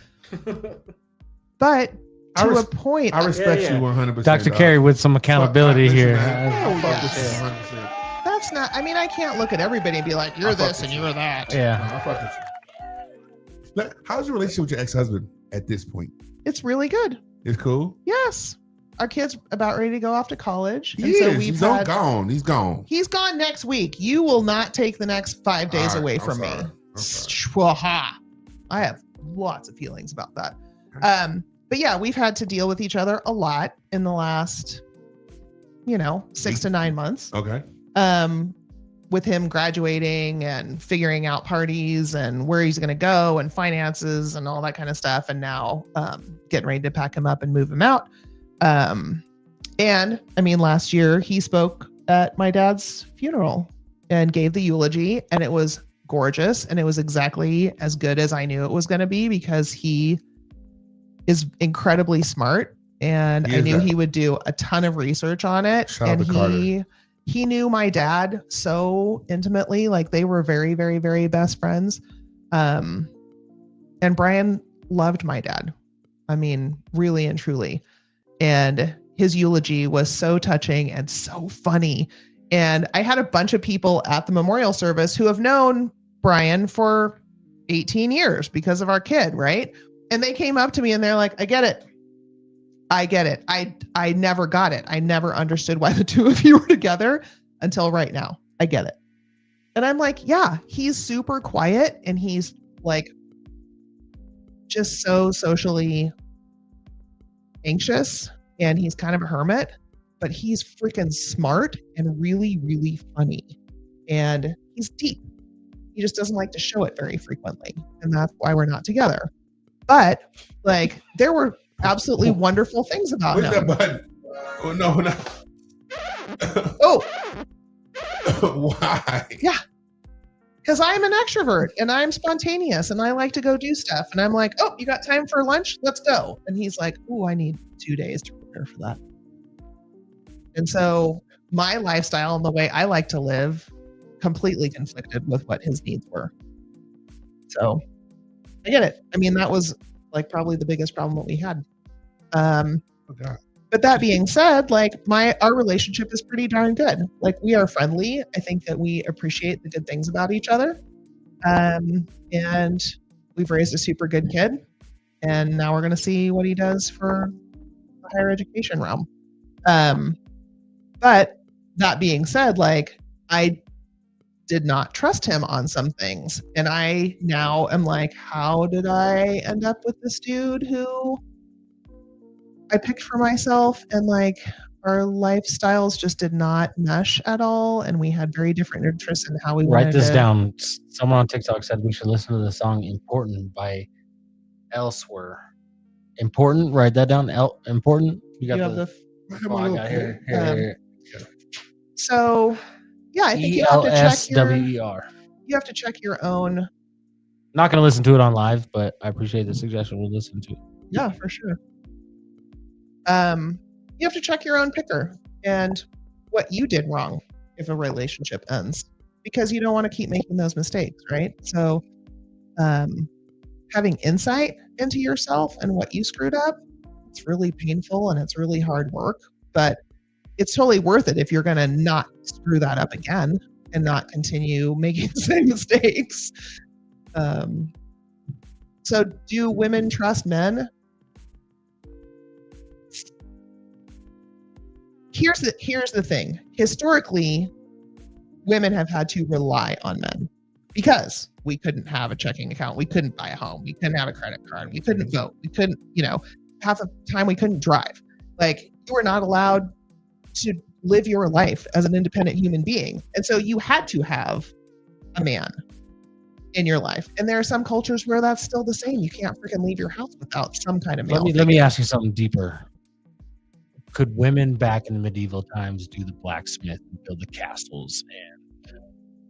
But to a point, I respect you 100%. Dr. Cari with some accountability here. yes. That's not, I mean, I can't look at everybody and be like, you're this and you're that. Yeah. How's your relationship with your ex-husband at this point? It's really good. It's cool. Yes. Our kid's about ready to go off to college. He's gone. He's gone. He's gone next week. You will not take the next 5 days All right, away I'm from sorry. me. I'm sorry. Shwaha. I have lots of feelings about that. But yeah, we've had to deal with each other a lot in the last, 6 to 9 months. Okay. With him graduating and figuring out parties and where he's going to go and finances and all that kind of stuff. And now getting ready to pack him up and move him out. And I mean, last year he spoke at my dad's funeral and gave the eulogy, and it was gorgeous. And it was exactly as good as I knew it was going to be because he is incredibly smart. And I knew he would do a ton of research on it. Shout out to Carter. He knew my dad so intimately, like they were very, very, very best friends. And Brian loved my dad. I mean, really and truly. And his eulogy was so touching and so funny. And I had a bunch of people at the memorial service who have known Brian for 18 years because of our kid, right? And they came up to me and they're like, I get it. I get it. I never got it. I never understood why the two of you were together until right now. I get it. And I'm like, yeah, he's super quiet and he's like just so socially anxious and he's kind of a hermit, but he's freaking smart and really, really funny. And he's deep. He just doesn't like to show it very frequently. And that's why we're not together. But like there were absolutely wonderful things about Where's him. that button? Oh no. Oh, Why? yeah. Because I'm an extrovert and I'm spontaneous and I like to go do stuff. And I'm like, oh, you got time for lunch? Let's go. And he's like, oh, I need 2 days to prepare for that. And so my lifestyle and the way I like to live completely conflicted with what his needs were. So I get it. I mean, that was like probably the biggest problem that we had. God. But that being said, like our relationship is pretty darn good. Like we are friendly. I think that we appreciate the good things about each other. And we've raised a super good kid. And now we're going to see what he does for the higher education realm. But that being said, like I did not trust him on some things. And I now am like, how did I end up with this dude who I picked for myself, and like our lifestyles just did not mesh at all, and we had very different interests in how we Write wanted this to. down. Someone on TikTok said we should listen to the song "Important" by Elsewhere. Important. Write that down. Important. You got You have the. the Oh, I got it here. so yeah, I think you have to check your ELSWER. you have to check your own. Not going to listen to it on live, but I appreciate the suggestion. We'll listen to it. Yeah, for sure. You have to check your own picker and what you did wrong if a relationship ends, because you don't want to keep making those mistakes, right? So having insight into yourself and what you screwed up, it's really painful and it's really hard work, but it's totally worth it if you're going to not screw that up again and not continue making the same mistakes. So do women trust men? Here's the thing. Historically, women have had to rely on men because we couldn't have a checking account. We couldn't buy a home. We couldn't have a credit card. We couldn't vote. We couldn't, half the time we couldn't drive. Like you were not allowed to live your life as an independent human being. And so you had to have a man in your life. And there are some cultures where that's still the same. You can't freaking leave your house without some kind of male. Let me ask you something deeper. Could women back in the medieval times do the blacksmith and build the castles and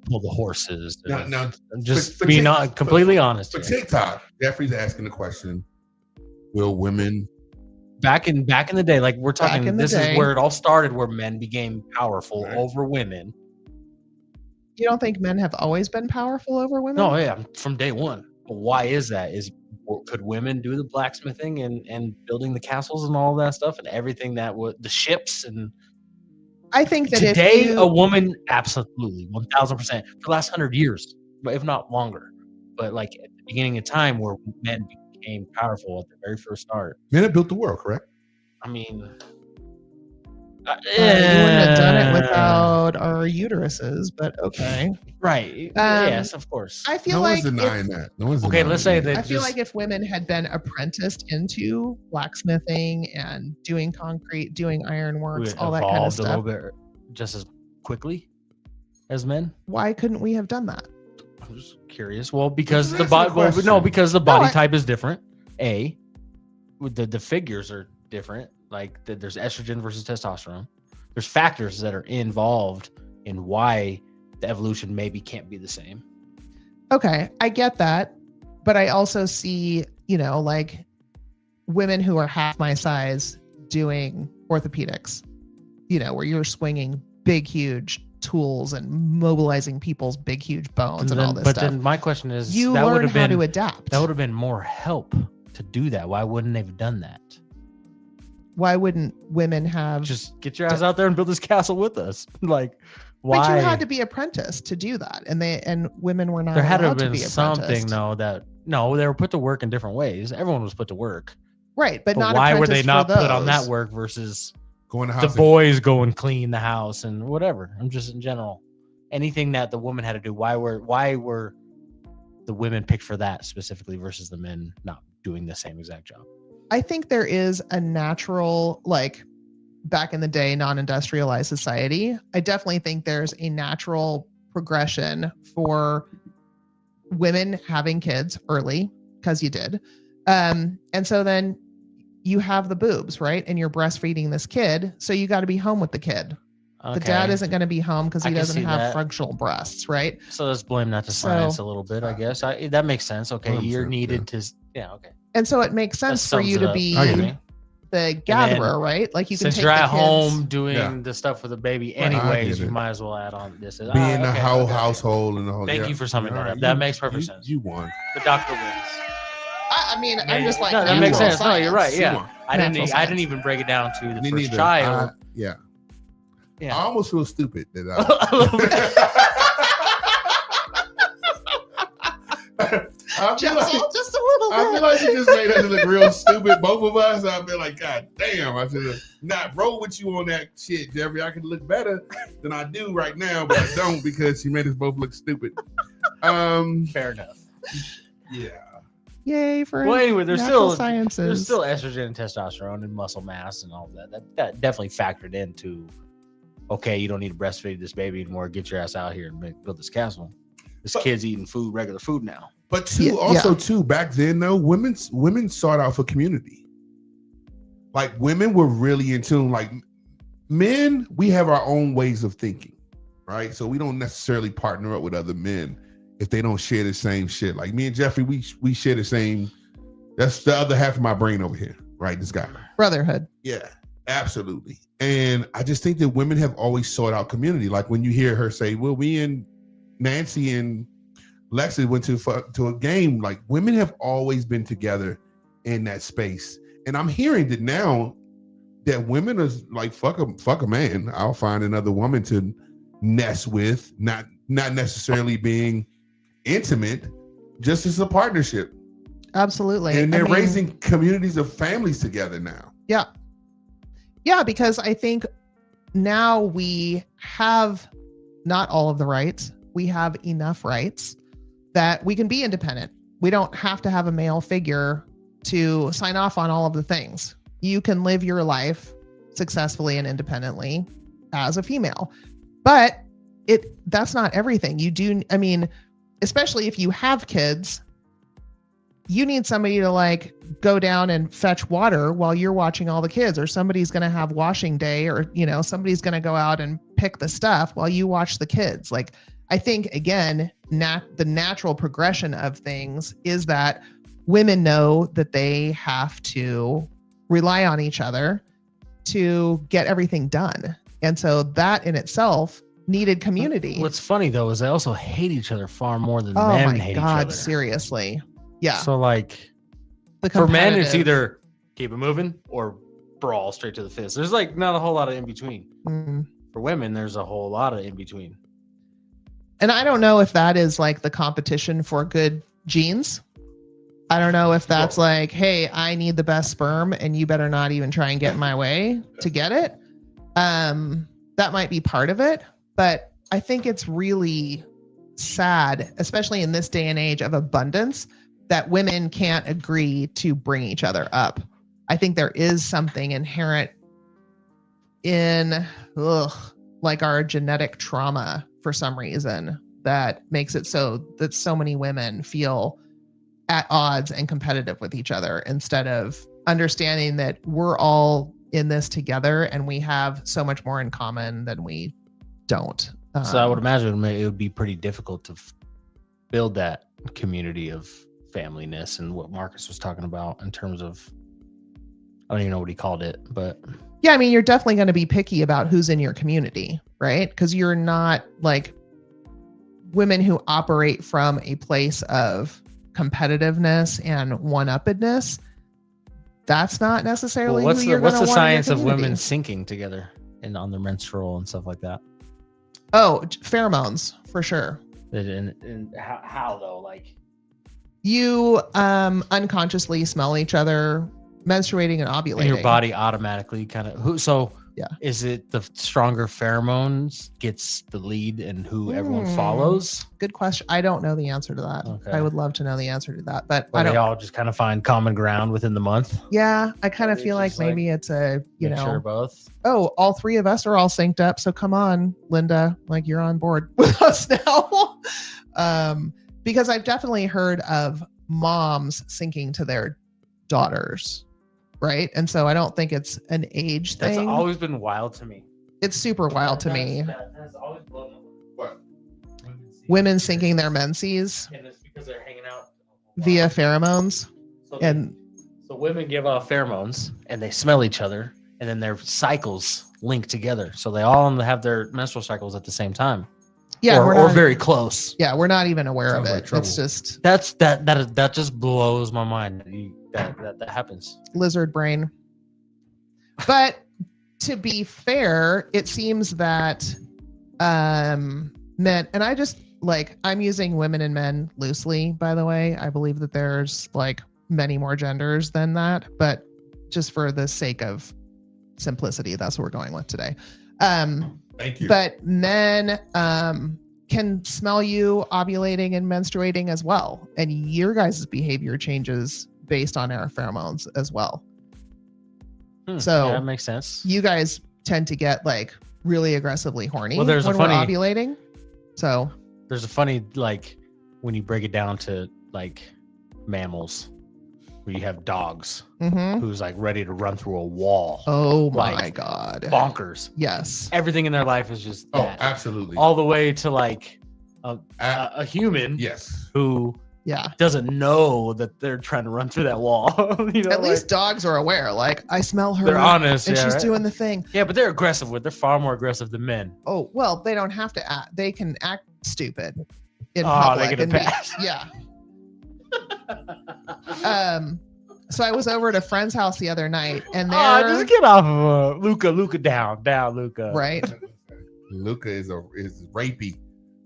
pull the horses? No, just being completely honest. For TikTok, Jeffrey's asking the question: will women back in the day, like we're talking, this is where it all started, where men became powerful over women. You don't think men have always been powerful over women? No, yeah, from day one. But why is that? Could women do the blacksmithing and building the castles and all that stuff and everything that was the ships? And I think that today a woman, absolutely 1000% for the last 100 years, if not longer. But like at the beginning of time where men became powerful at the very first start. Men have built the world, correct? I mean, you wouldn't have done it without our uteruses, but okay. Right. Yes, of course. I feel no like one's denying that. No one's okay, let's say that. I feel like if women had been apprenticed into blacksmithing and doing concrete, doing ironworks, all that kind of stuff, a little bit just as quickly as men. Why couldn't we have done that? I'm just curious. Well, because the body. Well, no, because the body type is different. The figures are different. Like there's estrogen versus testosterone. There's factors that are involved in why the evolution maybe can't be the same. Okay, I get that, but I also see, like women who are half my size doing orthopedics, where you're swinging big, huge tools and mobilizing people's big, huge bones and all this stuff. But then my question is, you learn how to adapt. That would have been more help to do that. Why wouldn't they have done that? Why wouldn't women have just get your ass out there and build this castle with us? Like, why? But you had to be apprenticed to do that, and women were not. There had to allowed have been to be something though they were put to work in different ways. Everyone was put to work, Right, but not why were they apprentice not for put on that those. work versus Going to the house. boys go and clean the house and whatever? I'm just in general. Anything that the woman had to do, why were the women picked for that specifically versus the men not doing the same exact job? I think there is a natural, like back in the day, non-industrialized society. I definitely think there's a natural progression for women having kids early because you did. And so then you have the boobs, right? And you're breastfeeding this kid. So you got to be home with the kid. The dad isn't going to be home because he doesn't have functional breasts, right? So let's blame that to science a little bit, I guess. That makes sense. Okay, you're needed to, okay. And so it makes sense for you to be the gatherer, right? Like you can since take you're the at kids. home doing the stuff with the baby anyways, you might as well add on this. Be in the whole household and the whole. Thank you for summing that up. That makes perfect sense. You won. The doctor wins. I mean, I'm just like, no, that makes sense. Science. No, you're right. Yeah, I Natural didn't even break it down to the Me first neither. child. Yeah. Yeah. I almost feel stupid that A little bit. I feel like, just a little bit. I feel like you just made us look real stupid, both of us. I feel like, God damn, I should have not rolled with you on that shit, Jeffrey. I could look better than I do right now, but I don't because she made us both look stupid. Fair enough. Yeah. Yay for Well, anyway, there's natural still sciences. estrogen and testosterone and muscle mass and all that. That definitely factored into. Okay, you don't need to breastfeed this baby anymore. Get your ass out here and build this castle. This kid's eating regular food now. But too, back then though, women sought out for community. Like women were really in tune. Like men, we have our own ways of thinking, right? So we don't necessarily partner up with other men if they don't share the same shit. Like me and Jeffrey, we share the same. That's the other half of my brain over here, right? This guy. Brotherhood. Yeah, absolutely. And I just think that women have always sought out community. Like when you hear her say, well, we and Nancy and Lexi went to a game, like women have always been together in that space. And I'm hearing that now that women are like, fuck a man. I'll find another woman to nest with, not necessarily being intimate, just as a partnership. Absolutely. And they're raising communities of families together now. Yeah. Yeah, because I think now we have not all of the rights. We have enough rights that we can be independent. We don't have to have a male figure to sign off on all of the things. You can live your life successfully and independently as a female. But that's not everything. You do, I mean, especially if you have kids, you need somebody to like go down and fetch water while you're watching all the kids, or somebody's going to have washing day, or, you know, somebody's going to go out and pick the stuff while you watch the kids. Like, I think, again, the natural progression of things is that women know that they have to rely on each other to get everything done. And so that in itself needed community. What's funny though is they also hate each other far more than oh men my hate God, each other. seriously. Yeah. So like for men, it's either keep it moving or brawl straight to the fist. There's like not a whole lot of in between. Mm-hmm. For women, there's a whole lot of in between. And I don't know if that is like the competition for good genes. I don't know if that's like, hey, I need the best sperm and you better not even try and get in my way to get it. That might be part of it, but I think it's really sad, especially in this day and age of abundance, that women can't agree to bring each other up. I think there is something inherent in like our genetic trauma for some reason that makes it so that so many women feel at odds and competitive with each other, instead of understanding that we're all in this together and we have so much more in common than we don't. So I would imagine it would be pretty difficult to build that community of familyness and what Marcus was talking about in terms of, I don't even know what he called it, but yeah, I mean, you're definitely going to be picky about who's in your community, right? Because you're not like women who operate from a place of competitiveness and one-uppedness. That's not necessarily who you're going to want in your community. What's the science of women syncing together and on their menstrual and stuff like that? Oh, pheromones for sure. And how though? Like you unconsciously smell each other menstruating and ovulating. And your body automatically kind of Yeah. Is it the stronger pheromones gets the lead and who everyone follows? Good question. I don't know the answer to that. Okay. I would love to know the answer to that, but Or I they don't. all just kind of find common ground within the month. Yeah, I kind of It's feel like just like, maybe it's a Mixture of both. oh, all three of us are all synced up. So come on, Linda, like you're on board with us now. Because I've definitely heard of moms syncing to their daughters, right? And so I don't think it's an age That's thing. always been wild to me. It's super wild to me. That has always blown my mind. What? Women syncing their menses And it's because they're hanging out via pheromones. So And so women give off pheromones and they smell each other, and then their cycles link together. So they all have their menstrual cycles at the same time. yeah, or, we're or not, very close. yeah, we're not even aware of Sounds like it. trouble. It's just That just blows my mind that happens. lizard brain. But to be fair, it seems that men, and I just like, I'm using women and men loosely, by the way. I believe that there's like many more genders than that, but just for the sake of simplicity, that's what we're going with today. Thank you. But men can smell you ovulating and menstruating as well. And your guys' behavior changes based on our pheromones as well. So yeah, that makes sense. you guys tend to get like really aggressively horny Well, there's a when funny- we're ovulating. So There's a funny, like, when you break it down to like mammals, where you have dogs mhm. who's like ready to run through a wall, Oh my Like, God. bonkers. Yes. Everything in their life is just Oh, that. absolutely. All the way to like A- a human yes. who Yeah. doesn't know that they're trying to run through that wall. You know, At least dogs are aware. Like, I smell her they're honest. and Yeah, she's right? doing the thing. Yeah, but they're aggressive with. They're far more aggressive than men. Oh, well, they don't have to act. They can act stupid in Oh, public. they get a and be- pass. yeah. So I was over at a friend's house the other night, and Oh, they're just get off of Luca down, Luca. right. Luca is rapey.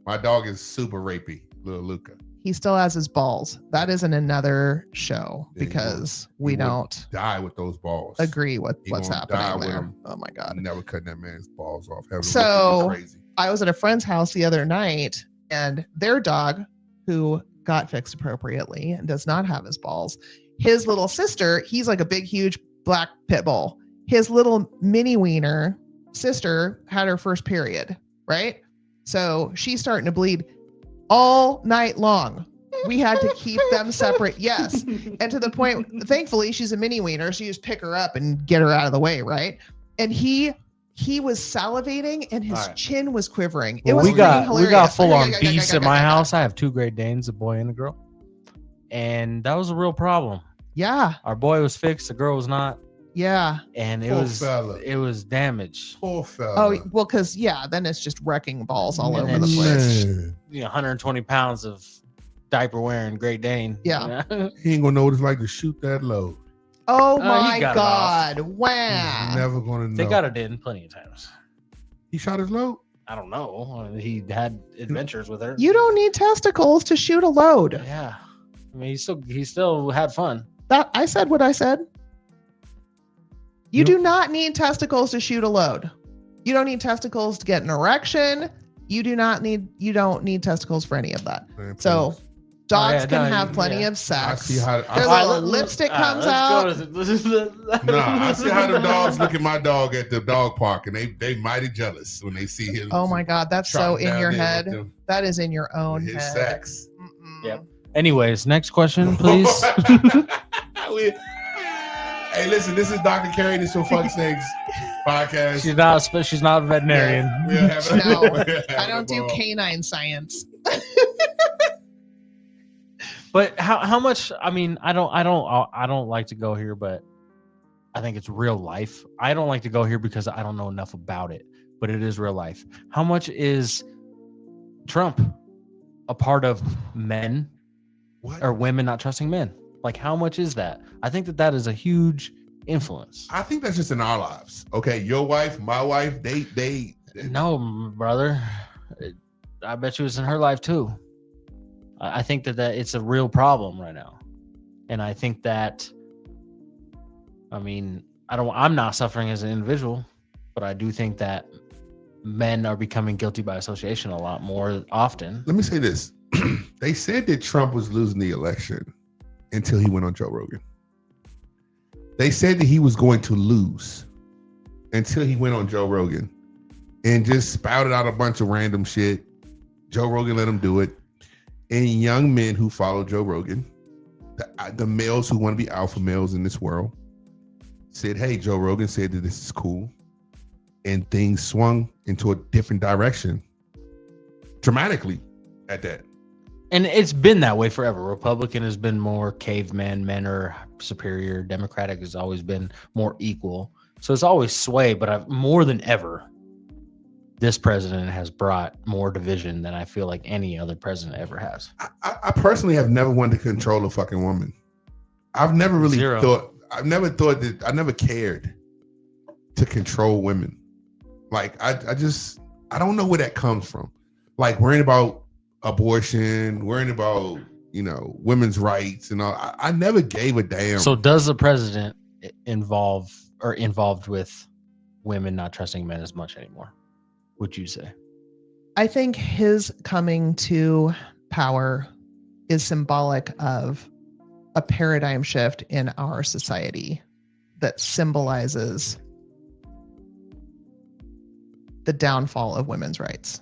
My dog is super rapey, little Luca. He still has his balls. That is in another show Yeah, he because would- we he would don't Die with those balls. agree with He what's gonna die happening with there. him. Oh my God. I'm never cutting that man's balls off. Having So- Luca be crazy. I was at a friend's house the other night, and their dog, who got fixed appropriately and does not have his balls, his little sister, he's like a big, huge black pit bull. His little mini wiener sister had her first period, right? So she's starting to bleed all night long. We had to keep them separate. Yes. And to the point, thankfully, she's a mini wiener. So you just pick her up and get her out of the way, right? And he was salivating and his All right. chin was quivering. It Well, was we got freaking hilarious. we got full on beasts at my house. I have 2 Great Danes, a boy and a girl, and that was a real problem. Yeah, Our boy was fixed, the girl was not, yeah. and Poor fella. it was damaged. Poor fella. Oh, well, because then it's just wrecking balls all And over the then place. Man, 120 pounds of diaper wearing Great Dane. Yeah. he ain't gonna know what it's like to shoot that load. Oh he my got it God! He's Wow. never gonna know. They got it in plenty of times. He shot his load. I don't know. He had adventures with her. You don't need testicles to shoot a load. Yeah. I mean, he still had fun. That I said what I said. You You- do not need testicles to shoot a load. You don't need testicles to get an erection. You don't need testicles for any of that. Man, So please. dogs yeah, can no, have plenty yeah. of I sex. see how. Their I, little lipstick comes I see how them dogs look at my dog at the dog park, and they mighty jealous when they see him. Oh my God, that's so trotting in down your there head. with them- That is in your own with his head. sex. Mm-mm. Yep. Anyways, next question, please. Hey, listen, this is Dr. Cari. This is your Fuck Snakes podcast. She's not a veterinarian. We'll have it- No, we'll have I don't it do all. canine science. But how much? I mean, I don't like to go here, but I think it's real life. I don't like to go here because I don't know enough about it, but it is real life. How much is Trump a part of men What? or women not trusting men? Like, how much is that? I think that is a huge influence. I think that's just in our lives. Okay, your wife, my wife, they No, brother. I bet you it's in her life too. I think that it's a real problem right now. And I think that I mean, I'm not suffering as an individual, but I do think that men are becoming guilty by association a lot more often. Let me say this. They said that Trump was losing the election until he went on Joe Rogan. They said that he was going to lose until he went on Joe Rogan and just spouted out a bunch of random shit. Joe Rogan let him do it. And young men who follow Joe Rogan, the males who want to be alpha males in this world, said, hey, Joe Rogan said that this is cool. And things swung into a different direction dramatically at that. And it's been that way forever. Republican has been more caveman, men are superior. Democratic has always been more equal. So it's always sway, but more than ever, this president has brought more division than I feel like any other president ever has. I personally have never wanted to control a fucking woman. I've never really thought, I never cared to control women. Like, I don't know where that comes from. Like, worrying about abortion, worrying about, women's rights and all. I never gave a damn. So does the president involved with women not trusting men as much anymore, would you say? I think his coming to power is symbolic of a paradigm shift in our society that symbolizes the downfall of women's rights.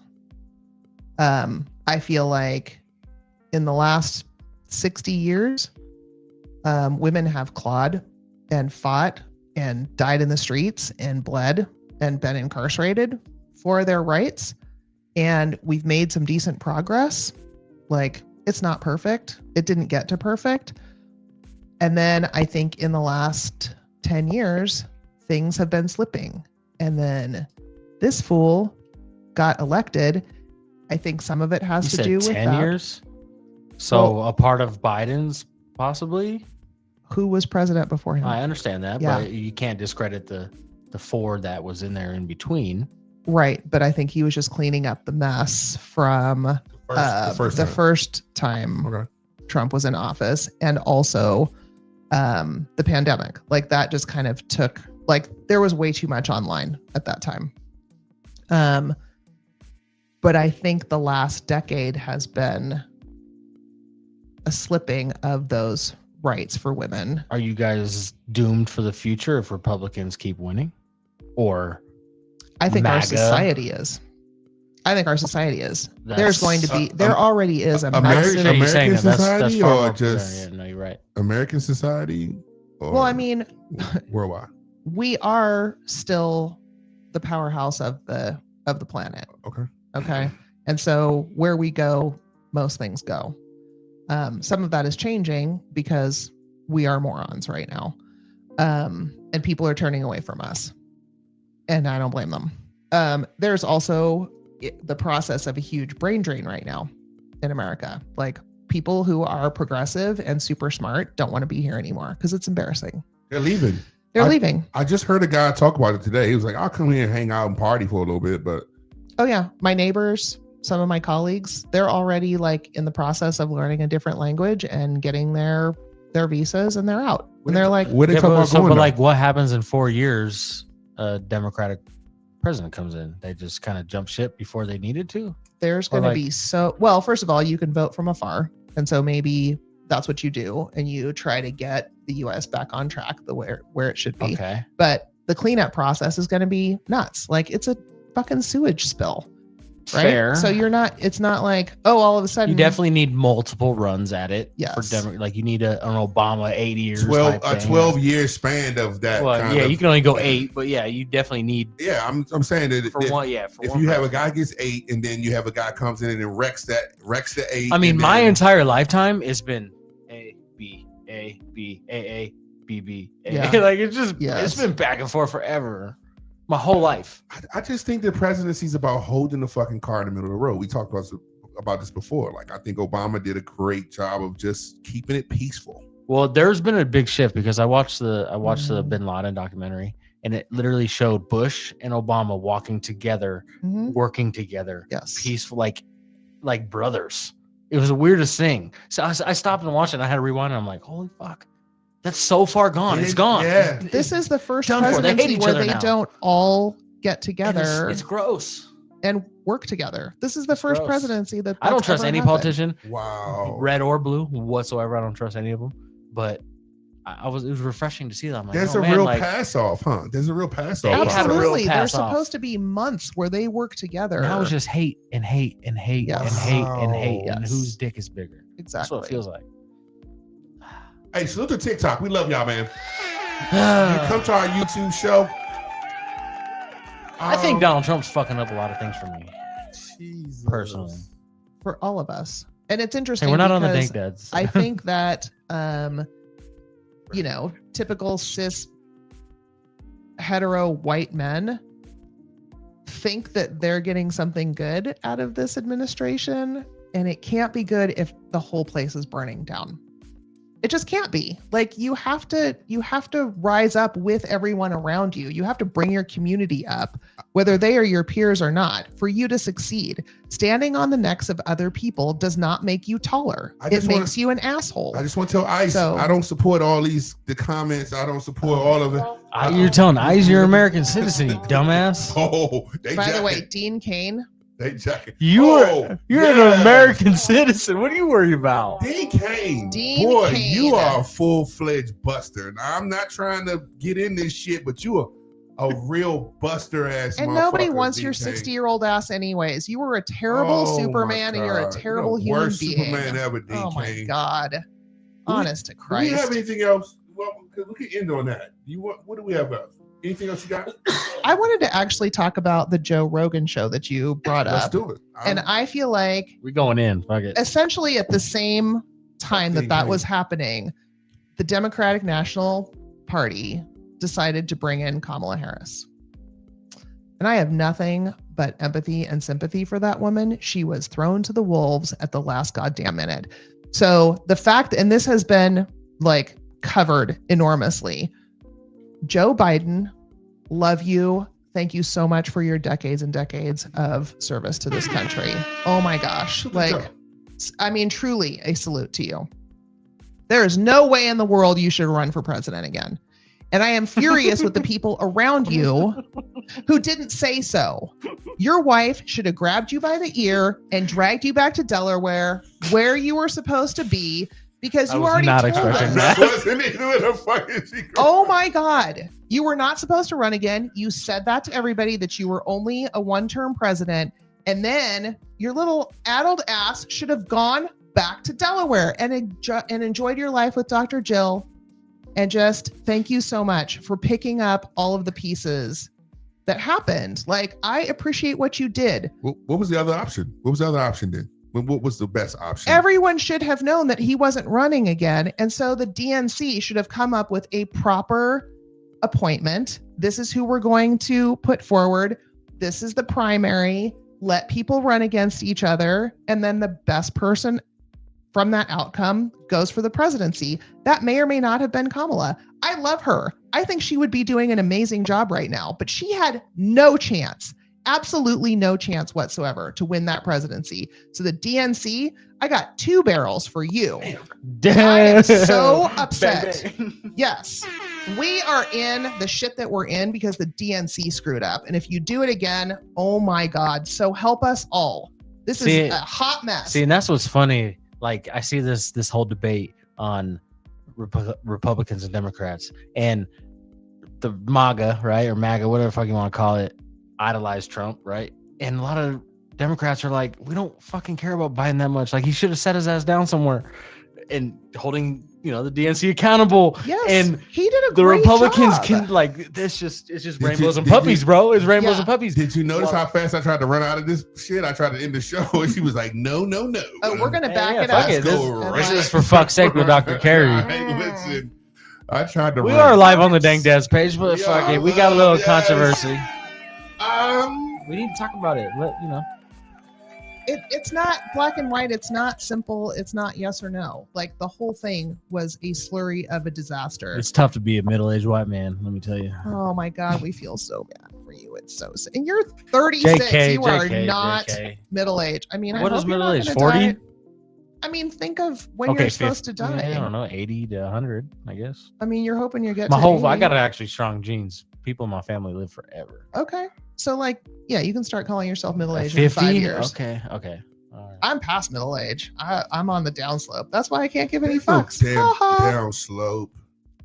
I feel like in the last 60 years, women have clawed and fought and died in the streets and bled and been incarcerated for their rights. And we've made some decent progress. Like, it's not perfect. It didn't get to perfect. And then I think in the last 10 years, things have been slipping. And then this fool got elected. I think some of it has to do with 10 years. So a part of Biden's possibly. Who was president before him? I understand that, Yeah. But you can't discredit the four that was in there in between. Right, but I think he was just cleaning up the mess from the first time Trump was in office, and also the pandemic. Like, that just kind of took, like, there was way too much online at that time. But I think the last decade has been a slipping of those rights for women. Are you guys doomed for the future if Republicans keep winning? Or I think MAGA? our society is. I think our society is. There's going to be, there already is a American society, or just no, you're right. American society? Or well, I mean, worldwide. We are still the powerhouse of the planet. Okay. And so where we go, most things go. Some of that is changing because we are morons right now. And people are turning away from us. And I don't blame them. There's also the process of a huge brain drain right now in America. Like, people who are progressive and super smart don't want to be here anymore because it's embarrassing. They're leaving. They're leaving. I just heard a guy talk about it today. He was like, I'll come here and hang out and party for a little bit, but. Oh yeah. My neighbors, some of my colleagues, they're already like in the process of learning a different language and getting their visas, and they're out. And they're like, where they talking about going? But like, what happens in 4 years? A Democratic president comes in. They just kind of jump ship before they needed to. There's going to be well, first of all, you can vote from afar. And so maybe that's what you do. And you try to get the US back on track where it should be. Okay. But the cleanup process is going to be nuts. Like, it's a fucking sewage spill. Right. Fair. So it's not like, oh, all of a sudden. You definitely need multiple runs at it. Yes. Like, you need an Obama 8 years. 12-year span of that. Well, you can only go 8, but yeah, you definitely need. Yeah, I'm saying that if you have a guy gets 8 and then you have a guy comes in and wrecks the 8. I mean, my entire lifetime has been A, B, A, B, A, B, B, A. Yeah. Like, it's been back and forth forever. My whole life. I just think the presidency is about holding the fucking car in the middle of the road. We talked about this before. Like, I think Obama did a great job of just keeping it peaceful. Well, there's been a big shift because I watched the Bin Laden documentary, and it literally showed Bush and Obama walking together, working together, peaceful, like brothers. It was the weirdest thing. So I stopped and watched it, and I had to rewind, and I'm like, holy fuck. That's so far gone. It's gone. Yeah. This is the first Done for. They hate presidency each where other they now. don't all get And together it's gross. and work together. This is the It's first gross. presidency that I don't that's trust ever any happened. politician, Wow. red or blue, whatsoever. I don't trust any of them. But it was refreshing to see that. I'm like, There's oh, a man, real like, pass off, huh? There's a real pass off. They had a real Absolutely. There's pass-off. supposed to be months where they work together. now it's just hate and hate and hate Yes. and hate and hate, and Yes. whose dick is bigger. That's Exactly. what it feels like. Hey, salute to TikTok. We love y'all, man. You come to our YouTube show. I think Donald Trump's fucking up a lot of things for me. Jesus. Personally. For all of us. And it's interesting. Hey, we're not on the because Dank Dads. I think that, you know, typical cis hetero white men think that they're getting something good out of this administration, and it can't be good if the whole place is burning down. It just can't be. Like, you have to rise up with everyone around you. You have to bring your community up, whether they are your peers or not, for you to succeed. Standing on the necks of other people does not make you taller. It makes you an asshole. I just want to tell Ice, So- I don't support all the comments. I don't support all of it. You're telling Ice you're an American citizen, you dumbass. Oh, By the way, Dean Cain, You're an yeah. American citizen. What are you worried about? Dean Cain. Dean Boy, Cain. you are a full-fledged buster. Now, I'm not trying to get in this shit, but you are a real buster ass. and nobody motherfucker, wants Dean your Cain. 60-year-old ass anyways. You were a terrible Oh, Superman, my and you're a God. terrible You're the human worst being. Superman ever, Dean Oh my Cain. God. Honest to Do we Christ. have anything else? Well, because we can end on that. What do we have left? Anything else you got? I wanted to actually talk about the Joe Rogan show that you brought Let's up. do it. And I feel like We're going in. Fuck it. essentially at the same time that was happening, the Democratic National Party decided to bring in Kamala Harris. And I have nothing but empathy and sympathy for that woman. She was thrown to the wolves at the last goddamn minute. So the fact, and this has been like covered enormously, Joe Biden, love you. Thank you so much for your decades and decades of service to this country. Oh my gosh. Like, I mean, truly a salute to you. There is no way in the world you should run for president again. And I am furious with the people around you who didn't say so. Your wife should have grabbed you by the ear and dragged you back to Delaware, where you were supposed to be, because you already told us. That wasn't even a fucking secret. Oh my God. You were not supposed to run again. You said that to everybody, that you were only a one-term president. And then your little addled ass should have gone back to Delaware and enjoyed your life with Dr. Jill. And just thank you so much for picking up all of the pieces that happened. Like, I appreciate what you did. What was the other option? What was the other option then? What was the best option? Everyone should have known that he wasn't running again. And so the DNC should have come up with a proper appointment. This is who we're going to put forward. This is the primary. Let people run against each other. And then the best person from that outcome goes for the presidency. That may or may not have been Kamala. I love her. I think she would be doing an amazing job right now, but she had no chance. Absolutely no chance whatsoever to win that presidency. So the DNC, I got 2 barrels for you. I am so upset. Yes, we are in the shit that we're in because the DNC screwed up. And if you do it again, oh my God. So help us all. This is a hot mess. See, and that's what's funny. Like, I see this whole debate on Republicans and Democrats, and the MAGA, right, or MAGA, whatever the fuck you want to call it, idolize Trump, right? And a lot of Democrats are like, we don't fucking care about Biden that much. Like, he should have set his ass down somewhere, and holding, the DNC accountable. Yes, and he did a the great Republicans job. can, like, it's just rainbows and puppies, bro. It's rainbows and puppies. Did you notice how fast I tried to run out of this shit? I tried to end the show, and she was like, no. Oh, we're gonna back it fuck up. it. This is This for fuck's sake with Dr. Cari. Listen, I tried to. We run. are live on the Dank Dads page, but fuck it, we got a little Yes. controversy. We need to talk about it. It's not black and white. It's not simple. It's not yes or no. Like, the whole thing was a slurry of a disaster. It's tough to be a middle-aged white man, let me tell you. Oh my God, we feel so bad for you. It's so sad. And you're 36. You are not middle-aged. I mean, What I is hope you're not middle-aged? gonna 40? die. I mean, think of when you're supposed to die. I don't know, 80 to 100, I guess. I mean, you're hoping you get my to whole. 80. I got actually strong genes. People in my family live forever. Okay, so like, yeah, you can start calling yourself middle-aged 50? in 5 years. Okay. All right. I'm past middle age. I'm on the downslope. That's why I can't give any There's no fucks. damn Ha-ha. down slope.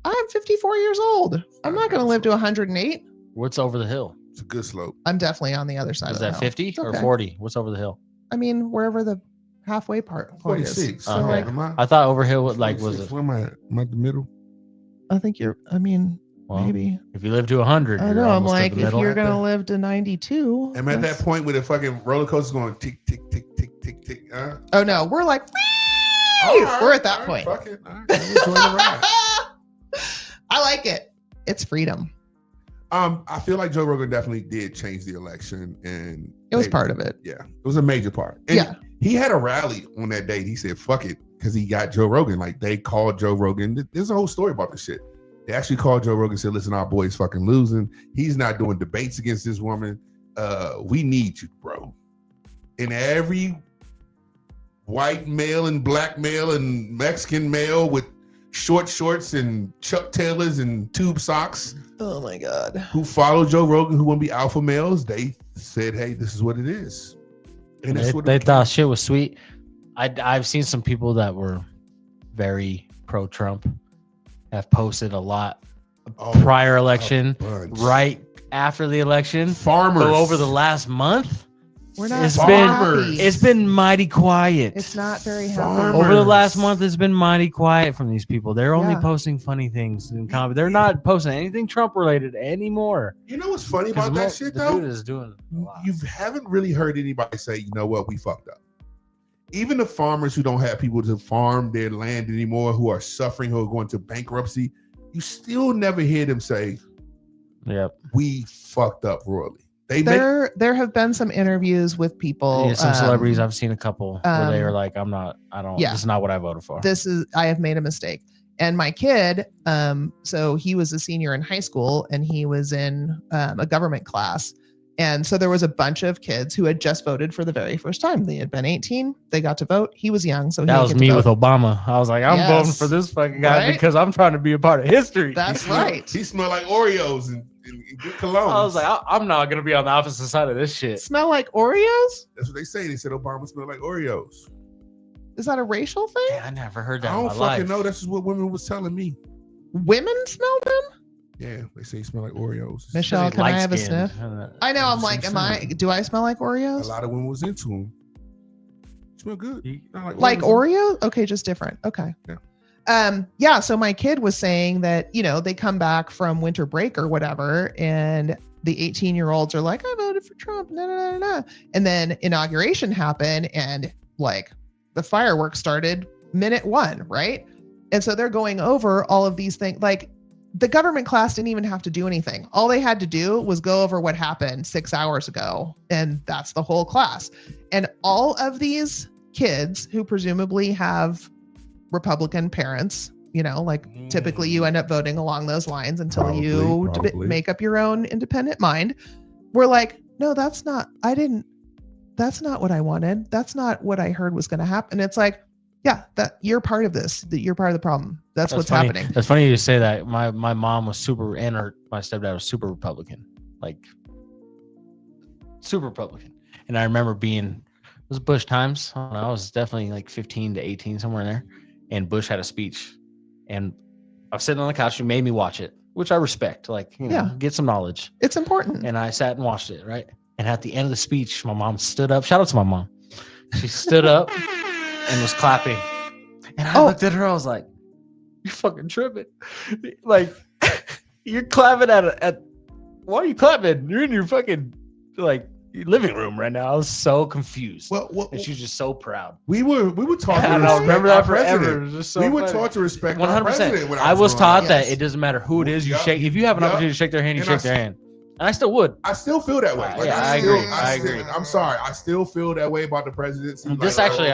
I'm 54 years old. I'm not going to live to 108. What's over the hill? It's a good slope. I'm definitely on the other side Is of the that hill. 50 It's or okay. 40? What's over the hill? I mean, wherever the halfway point is. 46. So Okay. like, I thought over hill was like, was it? Where am I? Am I at the middle? I think I mean, Well, maybe. if you live to 100, I you're know. I'm almost like, at the if middle. you're going to live to 92. I'm at that point where the fucking roller coaster's going tick, tick, tick, tick, tick, tick. Oh, no. We're like, we're at that point. Fuck it. All right, I'm enjoying the ride. I like it. It's freedom. I feel like Joe Rogan definitely did change the election, and It was part of it. Yeah, it was a major part. And Yeah. he had a rally on that day. He said, "Fuck it," because he got Joe Rogan. Like they called Joe Rogan. There's a whole story about this shit. They actually called Joe Rogan and said, "Listen, our boy's fucking losing. He's not doing debates against this woman. We need you, bro." And every white male and black male and Mexican male with short shorts and Chuck Taylors and tube socks Oh, my God. who follow Joe Rogan, who want to be alpha males, they said, "Hey, this is what it is." And that's what They thought shit was sweet. I've seen some people that were very pro-Trump have posted a lot prior election, right after the election. Farmers. So over the last month, We're not it's been mighty quiet. It's not very happy. Farmers. Over the last month, it's been mighty quiet from these people. They're only Yeah. posting funny things in comedy. They're not posting anything Trump related anymore. You know what's funny about that shit, the though? dude is doing a lot. You haven't really heard anybody say, "You know what, we fucked up." Even the farmers who don't have people to farm their land anymore, who are suffering, who are going to bankruptcy, you still never hear them say, Yep. "We fucked up royally." There have been some interviews with people. Yeah, some celebrities. I've seen a couple where they were like, I don't, yeah. this is not what I voted for. I have made a mistake. And my kid, so he was a senior in high school and he was in a government class. And so there was a bunch of kids who had just voted for the very first time. They had been 18. They got to vote. He was young. So that was me with Obama. I was like, I'm voting for this fucking guy because I'm trying to be a part of history. That's right. He smelled like Oreos and good cologne. I was like, I'm not going to be on the opposite side of this shit. Smell like Oreos? That's what they say. They said Obama smelled like Oreos. Is that a racial thing? Yeah, I never heard that I in don't my fucking life. know. That's just what women was telling me. Women smell them? Yeah, they say you smell like Oreos. Michelle, can I have a Light-skinned. sniff? I know. I'm like, do I smell like A Oreos? lot of women was into them. Smell good. Not Like Oreos. Oreos? Okay, just different. Okay. Yeah. Yeah, so my kid was saying that, they come back from winter break or whatever, and the 18-year-olds are like, I voted for Trump. No. And then inauguration happened, and like the fireworks started minute 1, right? And so they're going over all of these things. Like the government class didn't even have to do anything. All they had to do was go over what happened 6 hours ago. And that's the whole class. And all of these kids who presumably have Republican parents, typically you end up voting along those lines until Probably. make up your own independent mind. We're like, no, that's not what I wanted. That's not what I heard was going to happen. It's like, yeah, that you're part of this, that you're part of the problem. That's what's funny. happening. That's funny you say that. My mom was my stepdad was super Republican, like super Republican. And I remember it was Bush times. I don't know, I was definitely like 15 to 18, somewhere in there. And Bush had a speech. And I was sitting on the couch. She made me watch it, which I respect. Like, get some knowledge. It's important. And I sat and watched it, right? And at the end of the speech, my mom stood up. Shout out to my mom. She stood up and was clapping. And I looked at her. I was like, "You're fucking tripping! Like, you're clapping at. Why are you clapping? You're in your fucking your living room right now." I was so confused. And she was just so proud. We were taught to I remember that forever. president. It was just so we were funny. taught to respect our 100%. president. When I was taught that Yes. it doesn't matter who it is. You Yup. shake. If you have an Yup. opportunity to shake their hand, you And shake their hand. And I still would. I still feel that way. Like, Yeah, I still- agree. I agree. I'm sorry. I still feel that way about the presidency. This Like, actually,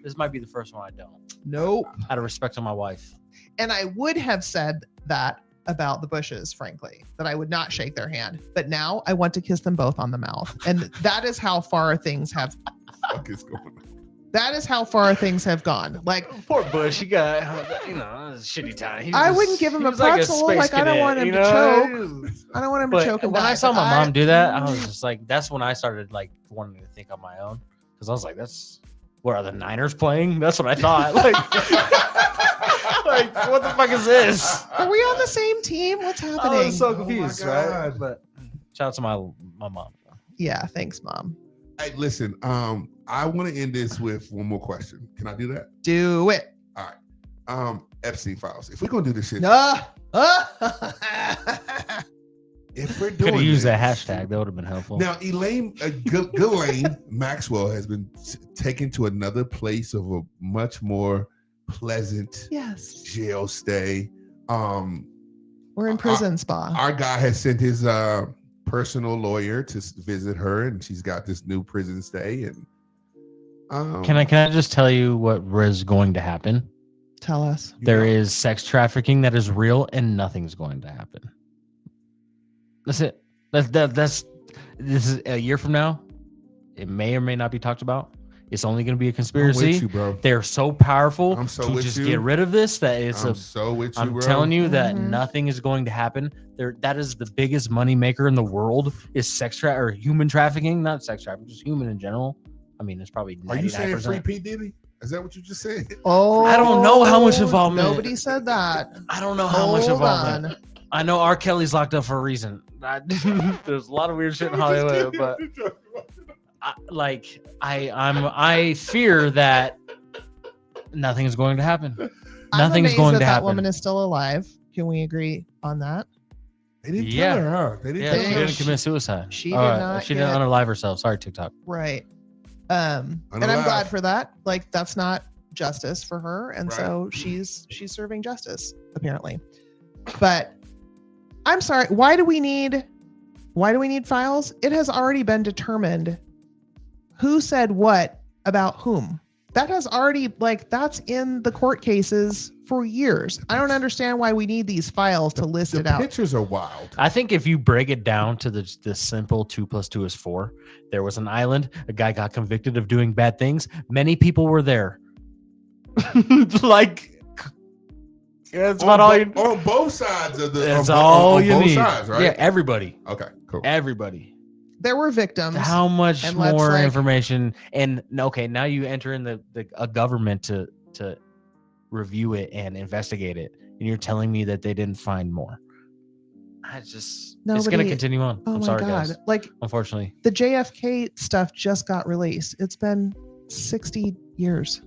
this might be the first one I don't. Nope. Out of respect to my wife. And I would have said that about the Bushes, frankly, that I would not shake their hand. But now I want to kiss them both on the mouth. And that is how far things have. fuck is going on? That is how far things have gone. Like, Poor Bush, he got a shitty time. He I was wouldn't give him he a was like pretzel. space Like, I don't cadet, want him you to know? choke. He was- I don't want him to But choke and when die. I saw but my mom do that, I was just like, that's when I started like wanting to think on my own, because I was like, that's what are the Niners playing? That's what I thought. Like, what the fuck is this? Are we on the same team? What's happening? I was so Oh my confused, God. right? But shout out to my mom. Yeah, thanks, Mom. Hey, listen, I want to end this with one more question. Can I do that? Do it. All right. Epstein files. If we're gonna do this shit, if we're Could doing have used this, that hashtag. That would have been helpful. Now, Ghislaine Maxwell has been taken to another place of a much more pleasant Yes. jail stay. We're in prison spa. Our guy has sent his personal lawyer to visit her, and she's got this new prison stay. And Can I just tell you what is going to happen? Tell us. There is sex trafficking that is real, and nothing's going to happen. That's it. This is a year from now. It may or may not be talked about. It's only going to be a conspiracy. I'm with you, bro. They're so powerful I'm so to with just you. get rid of this that it's I'm so with you, I'm bro. telling you that Mhm. nothing is going to happen. That is the biggest money maker in the world is or human trafficking, not sex trafficking, just human in general. I mean, it's probably 99%. Are you saying free P. Diddy? Is that what you just said? Oh, I don't know how much involvement- Nobody said that. I don't know how much Hold involvement. on. I know R. Kelly's locked up for a reason. There's a lot of weird shit in Hollywood, but I fear that nothing is going to happen. I'm Nothing is amazed going that to that happen. woman is still alive. Can we agree on that? They didn't Yeah. tell her, huh? They didn't Yeah, tell she her. didn't commit suicide. She did not She get- didn't unalive herself. Sorry, TikTok. Right. And I'm Unalive. glad for that. Like, that's not justice for her, and Right. so she's serving justice apparently. But I'm sorry. Why do we need files? It has already been determined who said what about whom. That has already, that's in the court cases for years. I don't understand why we need these files to list The it out. pictures are wild. I think if you break it down to the simple 2 + 2 is 4, there was an island. A guy got convicted of doing bad things. Many people were there. That's about all you. On both sides of the. That's on all you both need. sides, right? Yeah, everybody. Okay, cool. Everybody. There were victims. How much And let's, more like- information? And okay, now you enter in a government to review it and investigate it, and you're telling me that they didn't find more. It's going to Nobody- continue on. Oh I'm my sorry, God. guys. Like, Unfortunately, the JFK stuff just got released. It's been 60 years.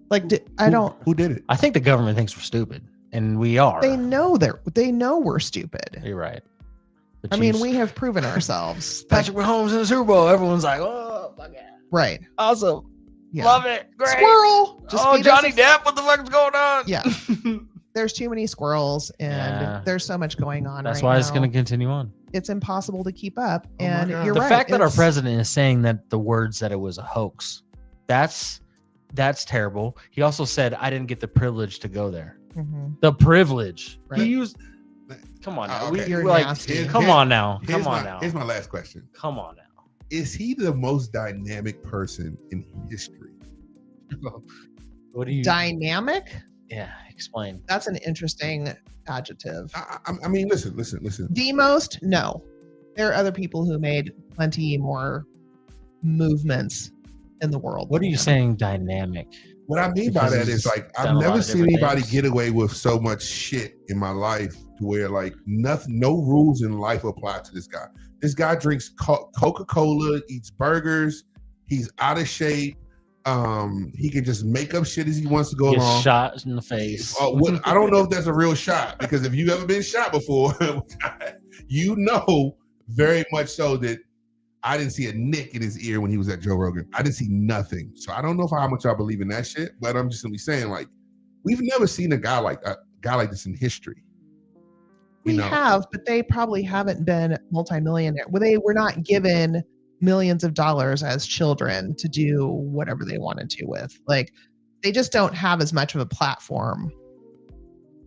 Like, Who did it? I think the government thinks we're stupid, and we are. they know we're stupid. You're right. The I mean, Chiefs- we have proven ourselves. Patrick Mahomes in the Super Bowl. Everyone's like, "Oh, fuck yeah, Right. awesome, Yeah. love it, great." Squirrel. Just Oh, feed us Johnny a- Depp, what the fuck is going on? Yeah. There's too many squirrels, and Yeah. there's so much going on. That's right why now. it's going to continue on. It's impossible to keep up. my And God. you're The right. fact that our it's- president is saying that the words that it was a hoax, that's terrible. He also said, "I didn't get the privilege to go there." Mhm. The privilege. Right. He used. Come on now. Okay. You're Like, nasty. come on now. Here's Come on my- now. Here's my last question. Come on now. Is he the most dynamic person in history? What do you? Dynamic? Yeah, explain. That's an interesting adjective. I mean, listen. The most? No. There are other people who made plenty more movements in the world. What are than you him. saying? Dynamic. What I mean by Because that he's is like done I've a lot never of seen different anybody things. get away with so much shit in my life to where like nothing, no rules in life apply to this guy. This guy drinks Coca-Cola, eats burgers. He's out of shape. He can just make up shit as he wants to go Gets along. shot in the face. I don't know if that's a real shot because if you've ever been shot before, you know very much so that I didn't see a nick in his ear when he was at Joe Rogan. I didn't see nothing. So I don't know how much I believe in that shit, but I'm just simply saying, like, we've never seen a guy like this in history. We have, but they probably haven't been multimillionaire. Well, they were not given millions of dollars as children to do whatever they wanted to with. Like, they just don't have as much of a platform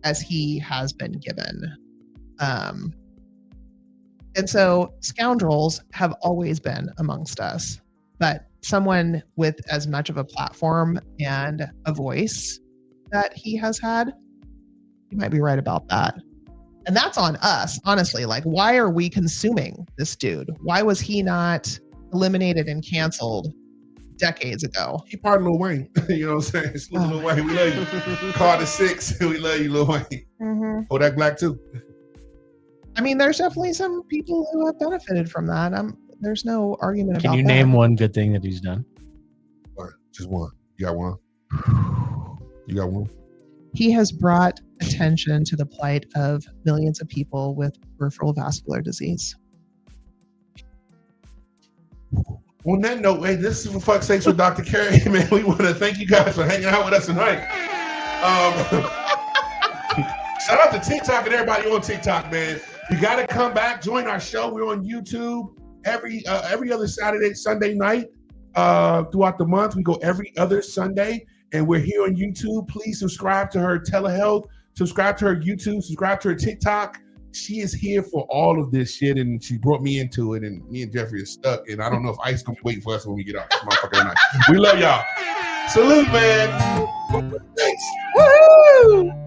as he has been given. And so scoundrels have always been amongst us. But someone with as much of a platform and a voice that he has had, you might be right about that. And that's on us, honestly. Like, why are we consuming this dude? Why was he not eliminated and canceled decades ago? He part of Lil Wayne. You know what I'm saying? It's Lil Wayne. We love you. Carter 6. We love you, Lil Wayne. Mm-hmm. Kodak Black too. I mean, there's definitely some people who have benefited from that. There's no argument Can about you that. name one good thing that he's done? All right, just one. You got one? You got one? He has brought attention to the plight of millions of people with peripheral vascular disease. On that note, hey, this is for fuck's sakes with Dr. Cari. Man, we want to thank you guys for hanging out with us tonight. Shout out to TikTok and everybody on TikTok, man. You got to come back, join our show. We're on YouTube every other Saturday, Sunday night throughout the month. We go every other Sunday, and we're here on YouTube. Please subscribe to her telehealth, subscribe to her YouTube, subscribe to her TikTok. She is here for all of this shit, and she brought me into it, and me and Jeffrey are stuck, and I don't know if Ice is going to be waiting for us when we get out this motherfucker tonight. We love y'all. Salute, man. Thanks. Woohoo!